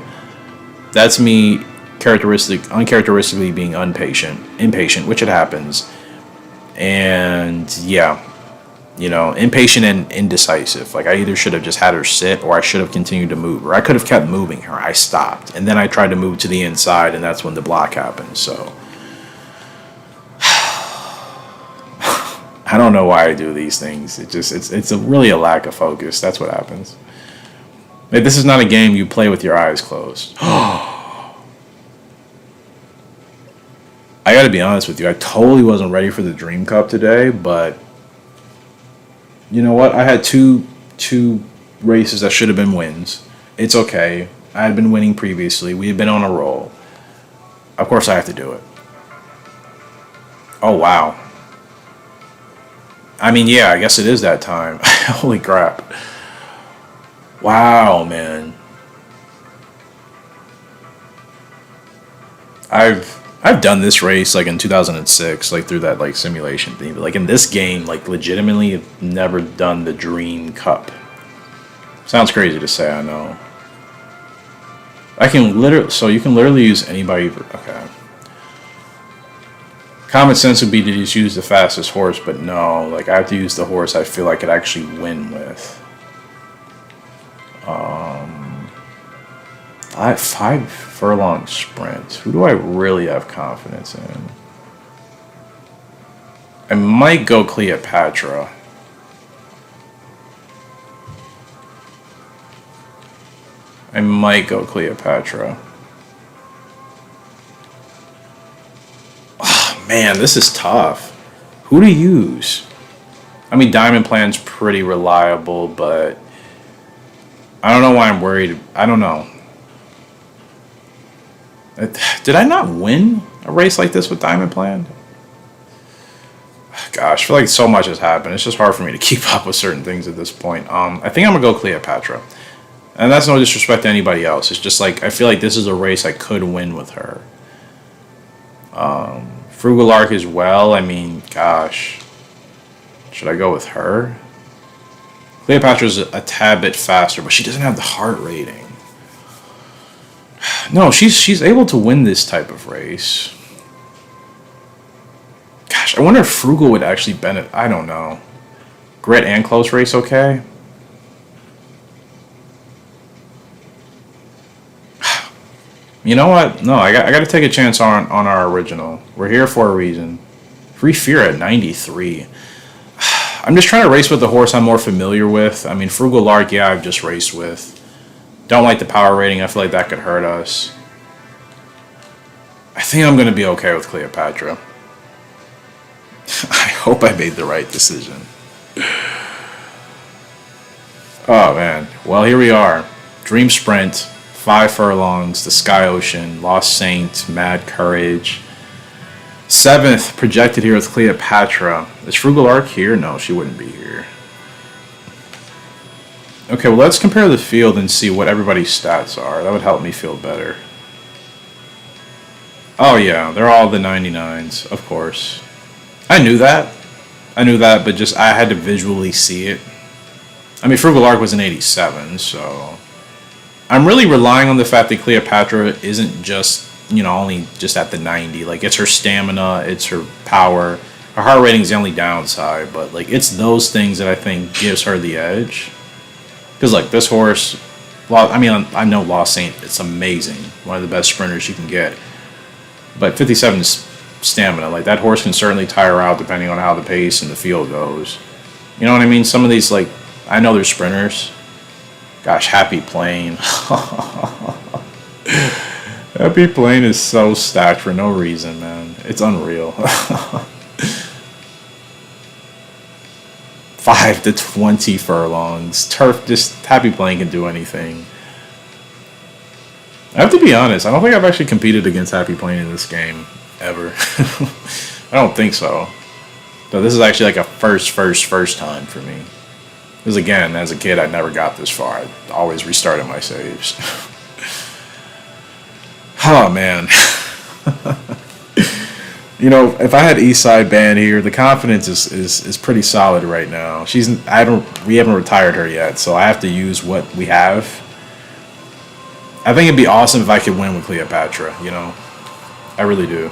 That's me uncharacteristically being impatient, which it happens. And yeah. Impatient and indecisive. Like, I either should have just had her sit, or I should have continued to move, or I could have kept moving her. I stopped, and then I tried to move to the inside, and that's when the block happened. So I don't know why I do these things. It's really a lack of focus. That's what happens. Like, this is not a game you play with your eyes closed. I gotta be honest with you. I totally wasn't ready for the Dream Cup today, but you know what? I had two races that should have been wins. It's okay. I had been winning previously. We had been on a roll. Of course I have to do it. Oh, wow. I mean, yeah, I guess it is that time. Holy crap. Wow, man. I've done this race like in 2006, like through that like simulation thing. But like in this game, like legitimately, I've never done the Dream Cup. Sounds crazy to say, I know. So you can literally use anybody. Okay. Common sense would be to just use the fastest horse, but no, like I have to use the horse I feel I could actually win with. 5 furlong sprint. Who do I really have confidence in? I might go Cleopatra. Oh, man, this is tough. Who to use? I mean, Diamond Plan's pretty reliable, but I don't know why I'm worried. I don't know. Did I not win a race like this with Diamond Plan? Gosh, I feel like so much has happened. It's just hard for me to keep up with certain things at this point. I think I'm going to go Cleopatra. And that's no disrespect to anybody else. It's just like, I feel like this is a race I could win with her. Frugal Arc as well. I mean, gosh. Should I go with her? Cleopatra's a tad bit faster, but she doesn't have the heart rating. No, she's able to win this type of race. Gosh, I wonder if Frugal would actually benefit. I don't know. Grit and close race, okay? You know what? No, I got to take a chance on our original. We're here for a reason. Free Fear at 93. I'm just trying to race with the horse I'm more familiar with. I mean, Frugal Lark, yeah, I've just raced with. Don't like the power rating. I feel like that could hurt us. I think I'm going to be okay with Cleopatra. I hope I made the right decision. Oh, man. Well, here we are. Dream Sprint, 5 furlongs, the Sky Ocean, Lost Saint, Mad Courage. 7th projected here with Cleopatra. Is Frugal Ark here? No, she wouldn't be here. Okay, well, let's compare the field and see what everybody's stats are. That would help me feel better. Oh, yeah, they're all the 99s, of course. I knew that, but just I had to visually see it. I mean, Frugal Ark was an 87, so I'm really relying on the fact that Cleopatra isn't just, only just at the 90. Like, it's her stamina, it's her power. Her heart rating is the only downside, but, like, it's those things that I think gives her the edge. Because, like, this horse, I know Lost Saint, it's amazing. One of the best sprinters you can get. But 57 is stamina. Like, that horse can certainly tire out depending on how the pace and the field goes. You know what I mean? Some of these, like, I know they're sprinters. Gosh, Happy Plane. Happy Plane is so stacked for no reason, man. It's unreal. 5 to 20 furlongs. Turf, just Happy Plane can do anything. I have to be honest, I don't think I've actually competed against Happy Plane in this game, ever. I don't think so. So this is actually like a first time for me. Because again, as a kid, I never got this far. I always restarted my saves. Oh, man. If I had Eastside Band here, the confidence is pretty solid right now. We haven't retired her yet, so I have to use what we have. I think it'd be awesome if I could win with Cleopatra, I really do.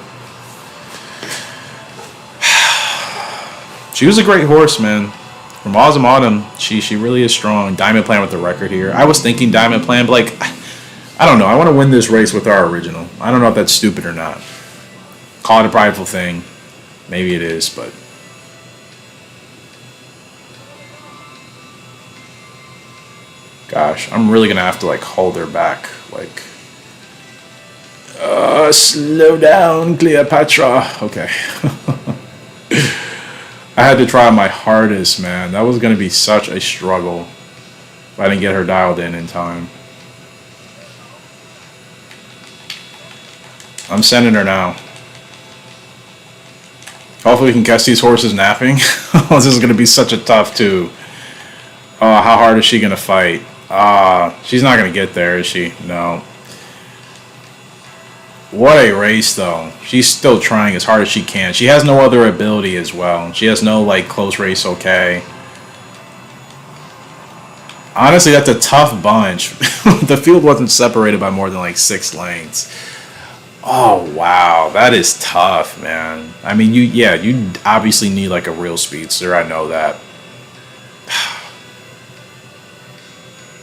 She was a great horse, man. From Awesome Autumn, she really is strong. Diamond Plan with the record here. I was thinking Diamond Plan, but, like, I don't know. I want to win this race with our original. I don't know if that's stupid or not. Call it a prideful thing. Maybe it is, but... Gosh, I'm really going to have to, like, hold her back. Like... slow down, Cleopatra. Okay. I had to try my hardest, man. That was going to be such a struggle if I didn't get her dialed in time. I'm sending her now. Hopefully we can catch these horses napping. This is going to be such a tough two. How hard is she going to fight? She's not going to get there, is she? No. What a race, though. She's still trying as hard as she can. She has no other ability as well. She has no, like, close race okay. Honestly, that's a tough bunch. The field wasn't separated by more than, like, 6 lengths. Oh, wow. That is tough, man. I mean, you obviously need, like, a real speedster. I know that.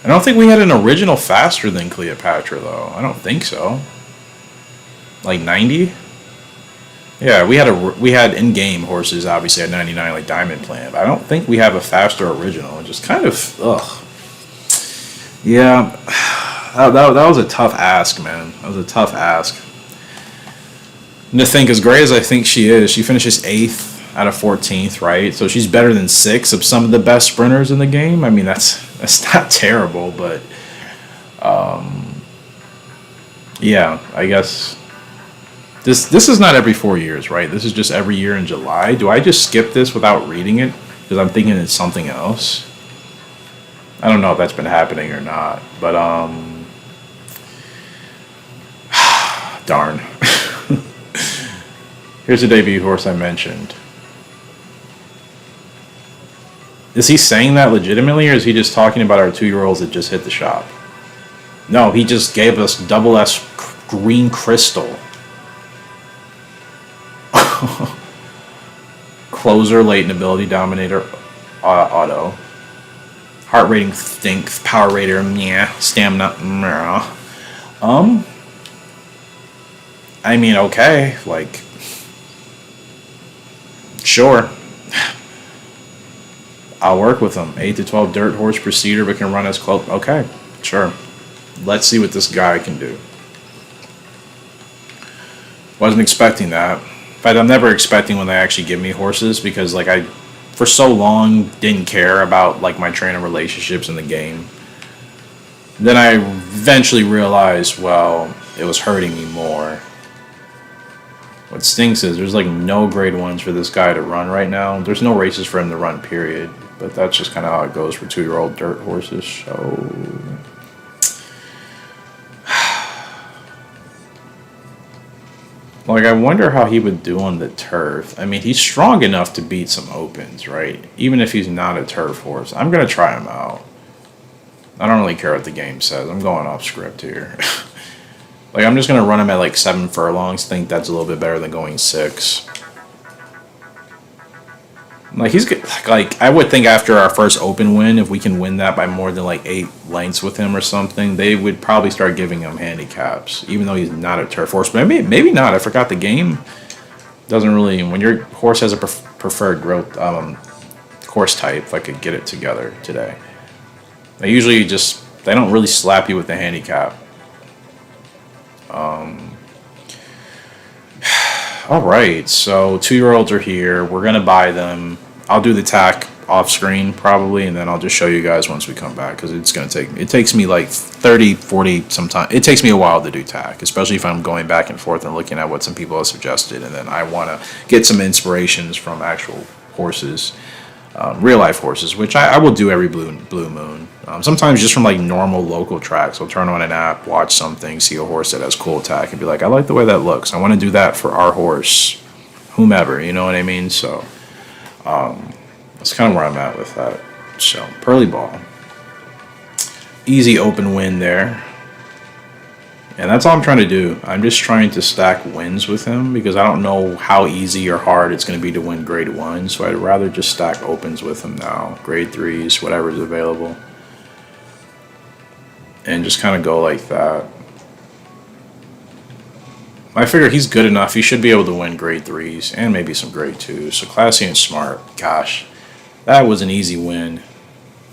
I don't think we had an original faster than Cleopatra, though. I don't think so. Like 90? Yeah, we had in-game horses obviously at 99 like Diamond Plan, but I don't think we have a faster original. Just kind of Yeah, that was a tough ask, man. That was a tough ask. And to think, as great as I think she is, she finishes 8th out of 14th, right? So she's better than 6 of some of the best sprinters in the game. I mean, that's not terrible, but yeah, I guess. This is not every 4 years, right? This is just every year in July. Do I just skip this without reading it? Because I'm thinking it's something else. I don't know if that's been happening or not. But, darn. Here's the debut horse I mentioned. Is he saying that legitimately, or is he just talking about our 2-year-olds that just hit the shop? No, he just gave us double S green crystal. Closer, latent ability, dominator, auto. Heart rating, think, power rater, yeah, stamina, I mean, okay, like, sure. I'll work with him. 8 to 12 dirt horse procedure, but can run as close. Okay, sure. Let's see what this guy can do. Wasn't expecting that. In fact, I'm never expecting when they actually give me horses because, like, I, for so long, didn't care about, like, my trainer relationships in the game. Then I eventually realized, well, it was hurting me more. What stinks is there's, like, no grade 1s for this guy to run right now. There's no races for him to run, period. But that's just kind of how it goes for 2-year-old dirt horses, so... Like, I wonder how he would do on the turf. I mean, he's strong enough to beat some opens, right? Even if he's not a turf horse. I'm going to try him out. I don't really care what the game says. I'm going off script here. Like, I'm just going to run him at, like, 7 furlongs. Think that's a little bit better than going 6. Like, he's good. Like, I would think after our first open win, if we can win that by more than, like, 8 lengths with him or something, they would probably start giving him handicaps, even though he's not a turf horse. But maybe not. I forgot the game doesn't really... When your horse has a preferred growth course type, if I could get it together today. They usually just... They don't really slap you with the handicap. Alright, so 2-year-olds are here. We're going to buy them. I'll do the tack off screen probably, and then I'll just show you guys once we come back, because it's going to take me... It takes me like 30, 40 sometimes. It takes me a while to do tack, especially if I'm going back and forth and looking at what some people have suggested, and then I want to get some inspirations from actual horses. Real life horses, which I will do every blue moon. Sometimes just from like normal local tracks. I'll turn on an app, watch something, see a horse that has cool tack, and be like, I like the way that looks. I want to do that for our horse, whomever, you know what I mean? So that's kind of where I'm at with that. So Pearly Ball, easy open win there. And that's all I'm trying to do. I'm just trying to stack wins with him because I don't know how easy or hard it's going to be to win grade 1. So I'd rather just stack opens with him now. Grade 3s, whatever's available. And just kind of go like that. I figure he's good enough. He should be able to win grade 3s and maybe some grade 2s. So Classy and Smart. Gosh, that was an easy win.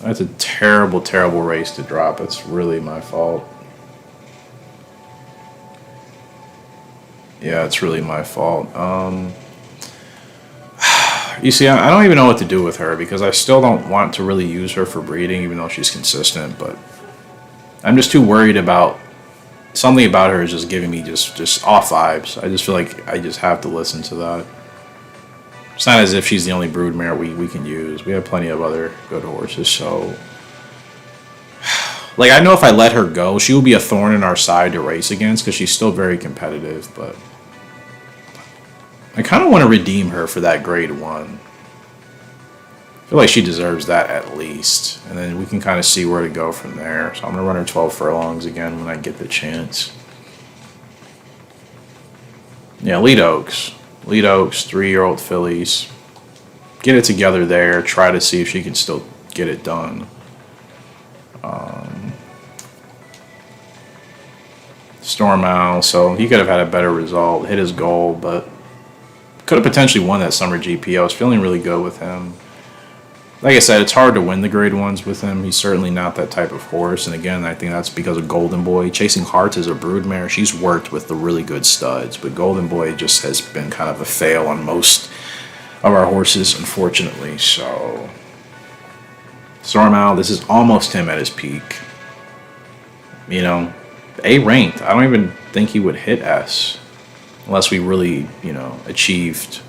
That's a terrible, terrible race to drop. That's really my fault. Yeah, it's really my fault. You see, I don't even know what to do with her because I still don't want to really use her for breeding, even though she's consistent. But I'm just too worried about something about her is just giving me just off vibes. I just feel like I just have to listen to that. It's not as if she's the only broodmare we can use. We have plenty of other good horses, so... Like, I know if I let her go, she will be a thorn in our side to race against because she's still very competitive, but I kind of want to redeem her for that grade 1. I feel like she deserves that at least, and then we can kind of see where to go from there. So I'm going to run her 12 furlongs again when I get the chance. Yeah, Lead Oaks. Lead Oaks, 3-year-old fillies. Get it together there. Try to see if she can still get it done. Storm Owl, so he could have had a better result, hit his goal, but could have potentially won that summer GP. I was feeling really good with him. Like I said, it's hard to win the grade 1s with him. He's certainly not that type of horse, and again, I think that's because of Golden Boy. Chasing Hearts is a broodmare. She's worked with the really good studs, but Golden Boy just has been kind of a fail on most of our horses, unfortunately. So Storm Owl, this is almost him at his peak. You know, A ranked. I don't even think he would hit S unless we really, you know, achieved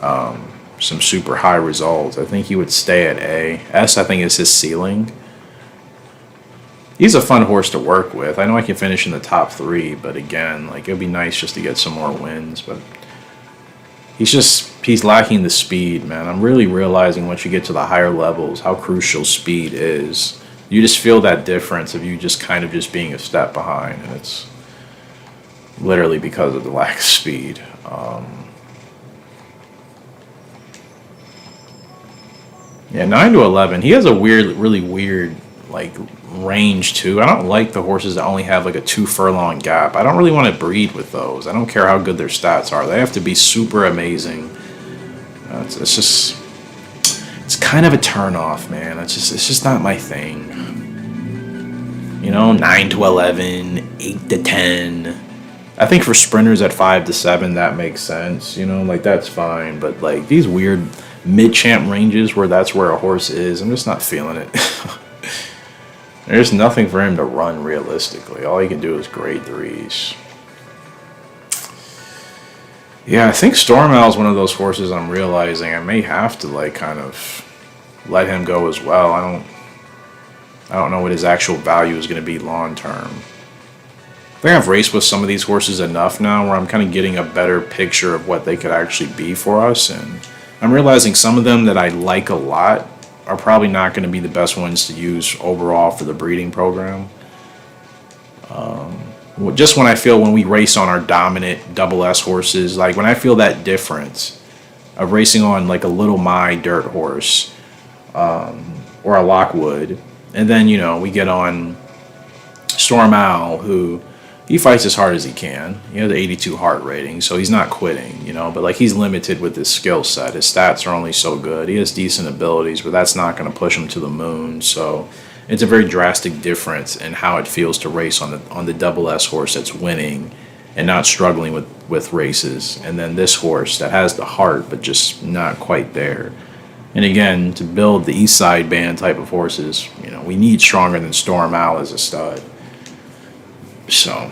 some super high results. I think he would stay at A. S, I think, is his ceiling. He's a fun horse to work with. I know I can finish in the top 3, but again, like, it would be nice just to get some more wins. But he's lacking the speed, man. I'm really realizing once you get to the higher levels how crucial speed is. You just feel that difference of you just kind of just being a step behind, and it's literally because of the lack of speed. Yeah, 9 to 11. He has a really weird like range too. I don't like the horses that only have like a 2 furlong gap. I don't really want to breed with those. I don't care how good their stats are. They have to be super amazing. It's just, it's kind of a turn off, man. It's just not my thing. 9 to 11, 8 to 10. I think for sprinters at 5 to 7, that makes sense. Like that's fine. But like these weird mid-champ ranges where that's where a horse is, I'm just not feeling it. There's nothing for him to run realistically. All he can do is grade 3s. Yeah, I think Stormell is one of those horses I'm realizing I may have to like kind of let him go as well. I don't know what his actual value is going to be long term. I think I've raced with some of these horses enough now where I'm kind of getting a better picture of what they could actually be for us, and I'm realizing some of them that I like a lot are probably not going to be the best ones to use overall for the breeding program. Just when we race on our dominant double S horses, like when I feel that difference of racing on like a Little My dirt horse or a Lockwood, and then we get on Storm Owl, who he fights as hard as he can. He has an 82 heart rating, so he's not quitting, but like he's limited with his skill set. His stats are only so good. He has decent abilities, but that's not going to push him to the moon. So it's a very drastic difference in how it feels to race on the double S horse that's winning and not struggling with races, and then this horse that has the heart but just not quite there. And again, to build the East Side Band type of horses, we need stronger than Storm Owl as a stud. So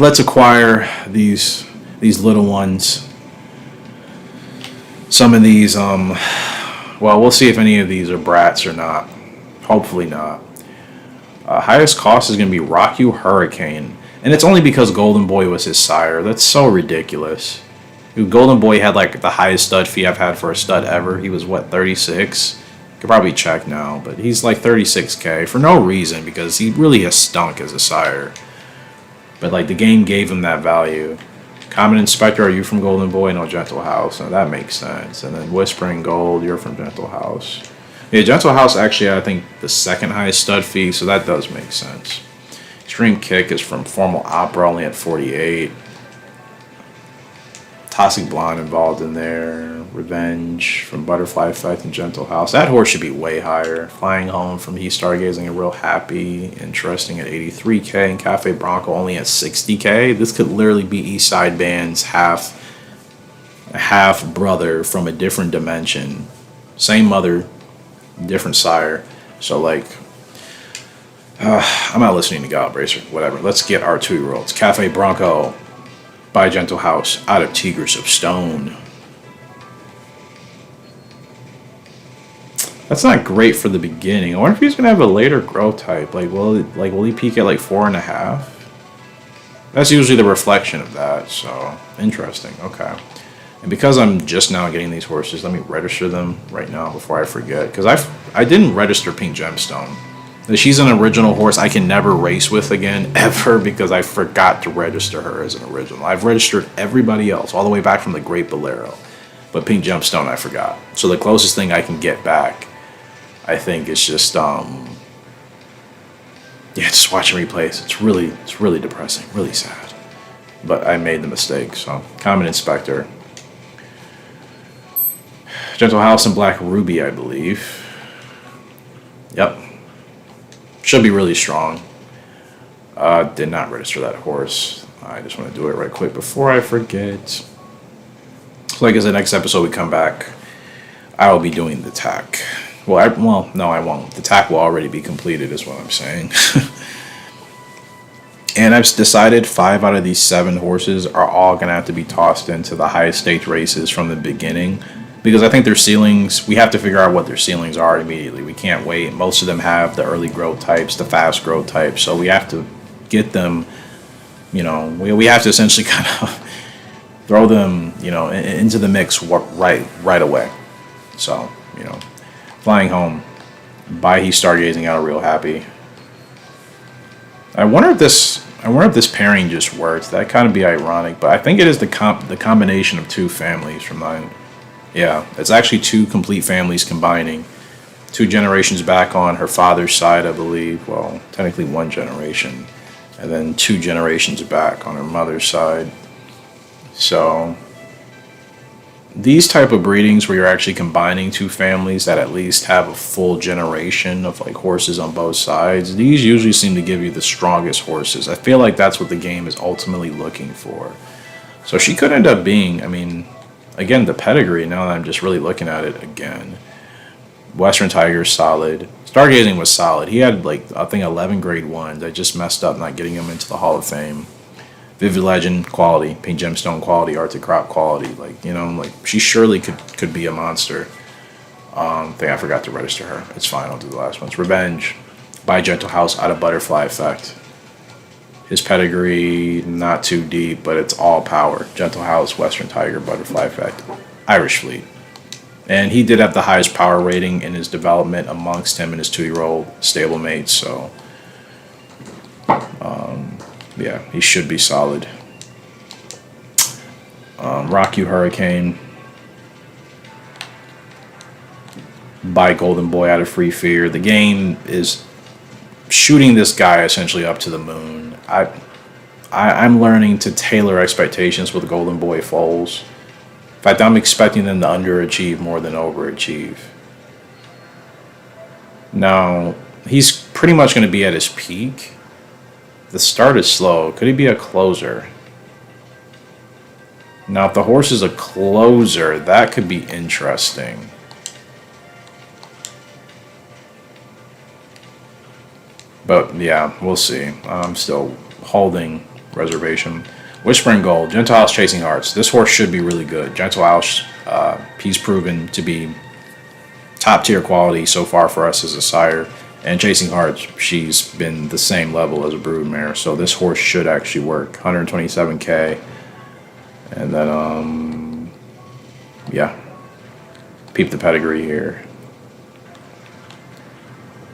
let's acquire these little ones. Some of these, we'll see if any of these are brats or not. Hopefully not. Highest cost is going to be Rock You Hurricane, and it's only because Golden Boy was his sire. That's so ridiculous. Golden Boy had like the highest stud fee I've had for a stud ever. He was 36. Could probably check now, but he's like 36K for no reason because he really has stunk as a sire. But like the game gave him that value. Common Inspector, are you from Golden Boy? No, Gentle House. Now that makes sense. And then Whispering Gold, you're from Gentle House. Yeah, Gentle House actually I think the second highest stud fee, so that does make sense. Extreme Kick is from Formal Opera, only at 48. Toxic Blonde involved in there. Revenge from Butterfly Effect and Gentle House. That horse should be way higher. Flying Home from He's Stargazing and Real Happy. Interesting at 83K. And Cafe Bronco only at 60K. This could literally be East Side Band's half brother from a different dimension. Same mother, different sire. So like, I'm not listening to Gallop Racer. Whatever. Let's get our 2-year-olds. Cafe Bronco by Gentle House out of Tigers of Stone. That's not great for the beginning. I wonder if he's gonna have a later growth type. Will he peak at like 4.5? That's usually the reflection of that. So interesting. Okay. And because I'm just now getting these horses, let me register them right now before I forget. Because I didn't register Pink Gemstone. She's an original horse I can never race with again, ever, because I forgot to register her as an original. I've registered everybody else, all the way back from the Great Bolero. But Pink Gemstone, I forgot. So the closest thing I can get back, I think, is just, just watching replays. It's really depressing, really sad. But I made the mistake, so. Common Inspector. Gentle House and Black Ruby, I believe. Yep. Should be really strong. Did not register that horse. I just want to do it right quick before I forget. So like I said, next episode we come back, I will be doing the tack. No, I won't. The tack will already be completed is what I'm saying. And I've decided 5 out of these 7 horses are all going to have to be tossed into the highest stakes races from the beginning. Because I think their ceilings, we have to figure out what their ceilings are immediately. We can't wait. Most of them have the early growth types, the fast growth types. So we have to get them, we have to essentially kind of throw them, into the mix right away. So, Flying Home by He's Stargazing out of Real Happy. I wonder if this pairing just works. That kind of be ironic, but I think it is the combination of 2 families from mine. Yeah, it's actually 2 complete families combining. 2 generations back on her father's side, I believe. Well, technically 1 generation, and then 2 generations back on her mother's side. So these type of breedings where you're actually combining 2 families that at least have a full generation of like horses on both sides, these usually seem to give you the strongest horses. I feel like that's what the game is ultimately looking for. So she could end up being, I mean, again, the pedigree, now that I'm just really looking at it again. Western Tiger's solid. Stargazing was solid. He had like, I think 11 grade 1s. I just messed up not getting him into the Hall of Fame. Vivid Legend quality, Pink Gemstone quality, Arctic Crop quality. Like, you know, like she surely could be a monster. I think I forgot to register her. It's fine, I'll do the last ones. Revenge by Gentle House out of Butterfly Effect. His pedigree, not too deep, but it's all power. Gentle House, Western Tiger, Butterfly Effect, Irish Fleet. And he did have the highest power rating in his development amongst him and his 2-year-old stablemates, so yeah, he should be solid. Rock You Hurricane by Golden Boy out of Free Fear. The game is shooting this guy essentially up to the moon. I'm learning to tailor expectations with Golden Boy foals. In fact, I'm expecting them to underachieve more than overachieve. Now, he's pretty much going to be at his peak. The start is slow. Could he be a closer? Now, if the horse is a closer, that could be interesting. But yeah, we'll see. I'm still holding reservation. Whispering Gold, Gentle House Chasing Hearts. This horse should be really good. Gentle House, he's proven to be top tier quality so far for us as a sire. And Chasing Hearts, she's been the same level as a broodmare. So this horse should actually work. 127K. And then, yeah. Peep the pedigree here.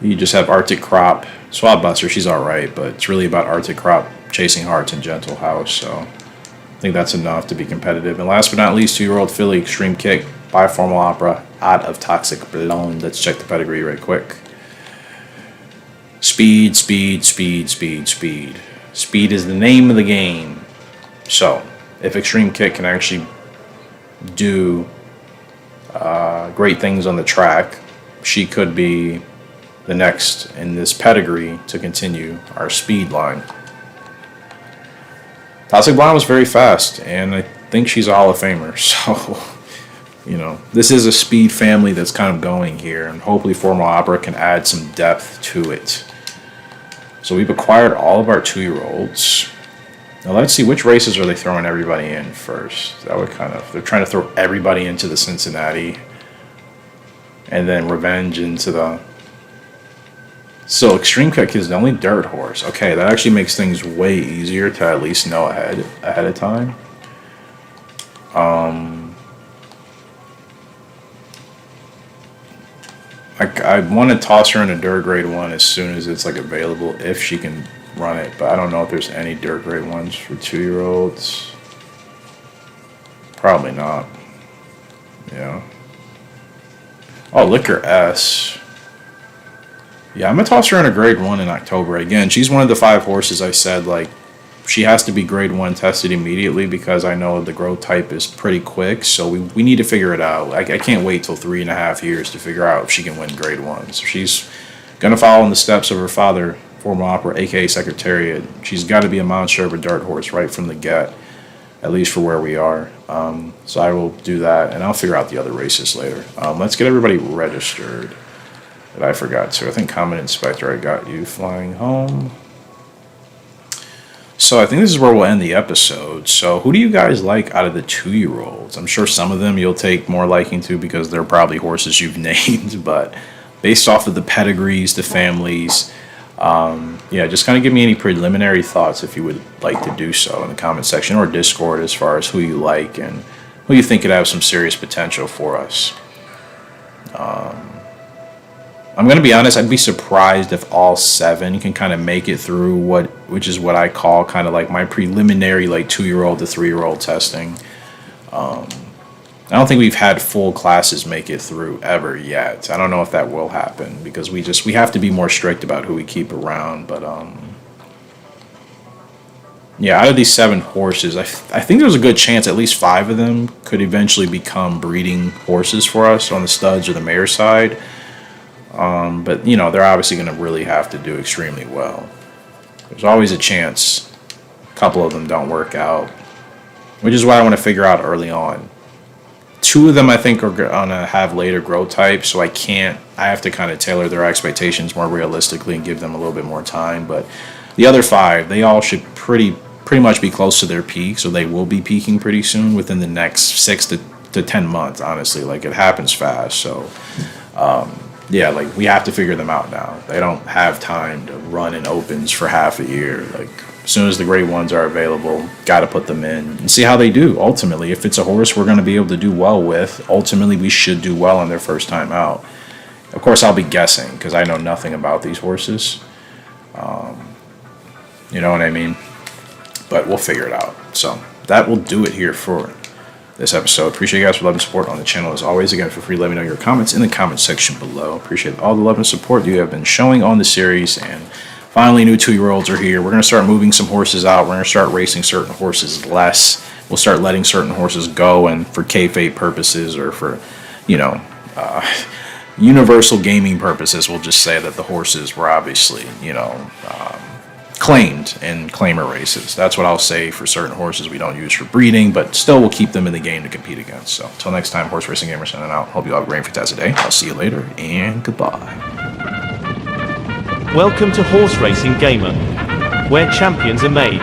You just have Arctic Crop. Swab Buster, she's alright, but it's really about Arctic Crop, Chasing Hearts, and Gentle House. So I think that's enough to be competitive. And last but not least, 2-year-old filly, Extreme Kick, by Formal Opera, out of Toxic Blonde. Let's check the pedigree right quick. Speed, speed, speed, speed, speed. Speed is the name of the game. So, if Extreme Kick can actually do great things on the track, she could be the next in this pedigree to continue our speed line. Toxic Blonde was very fast, and I think she's a Hall of Famer. So, you know, this is a speed family that's kind of going here, and hopefully Formal Opera can add some depth to it. So we've acquired all of our 2-year-olds. Now let's see, which races are they throwing everybody in first? That would kind of, they're trying to throw everybody into the Cincinnati, and then Revenge into the... So Extreme Kick is the only dirt horse. Okay, that actually makes things way easier to at least know ahead of time. I want to toss her in a dirt grade 1 as soon as it's like available, if she can run it. But I don't know if there's any dirt grade 1s for 2-year-olds. Probably not. Yeah. Oh, Liquor S. Yeah, I'm going to toss her in a grade 1 in October. Again, she's one of the 5 horses I said, like, she has to be grade 1 tested immediately because I know the growth type is pretty quick. So we need to figure it out. I can't wait till 3.5 years to figure out if she can win grade 1. So she's going to follow in the steps of her father, Formal Opera, a.k.a. Secretariat. She's got to be a monster of a dart horse right from the get, at least for where we are. So I will do that, and I'll figure out the other races later. Let's get everybody registered. That I forgot to. I think Common Inspector, I got you flying home. So I think this is where we'll end the episode. So who do you guys like out of the 2-year-olds? I'm sure some of them you'll take more liking to because they're probably horses you've named, but based off of the pedigrees, the families, yeah, just kind of give me any preliminary thoughts if you would like to do so in the comment section or Discord as far as who you like and who you think could have some serious potential for us. I'm going to be honest, I'd be surprised if all 7 can kind of make it through which is what I call kind of like my preliminary like 2-year-old to 3-year-old testing. I I don't think we've had full classes make it through ever yet. I don't know if that will happen because we have to be more strict about who we keep around. But yeah, out of these 7 horses, I think there's a good chance at least 5 of them could eventually become breeding horses for us on the studs or the mare side. But you know, they're obviously going to really have to do extremely well. There's always a chance a couple of them don't work out, which is what I want to figure out early on. 2 of them I think are gonna have later growth types, so I have to kind of tailor their expectations more realistically and give them a little bit more time. But the other 5, they all should pretty much be close to their peak, so they will be peaking pretty soon within the next 6 to 10 months, honestly. Like, it happens fast. So yeah, like, we have to figure them out now. They don't have time to run in opens for half a year. Like, as soon as the great ones are available, got to put them in and see how they do. Ultimately, if it's a horse we're going to be able to do well with, ultimately we should do well on their first time out. Of course, I'll be guessing because I know nothing about these horses. You know what I mean? But we'll figure it out. So that will do it here for this episode. Appreciate you guys for love and support on the channel. As always, again, feel free to let me know your comments in the comment section below. Appreciate all the love and support you have been showing on the series. And finally, new 2-year-olds are here. We're going to start moving some horses out. We're going to start racing certain horses less. We'll start letting certain horses go, and for kayfabe purposes or for, you know, universal gaming purposes, we'll just say that the horses were obviously, you know, claimed in claimer races. That's what I'll say for certain horses we don't use for breeding, but still we'll keep them in the game to compete against. So until next time, Horse Racing Gamer signing out. Hope you all have a great fantastic day. I'll see you later, and goodbye. Welcome to Horse Racing Gamer, where champions are made.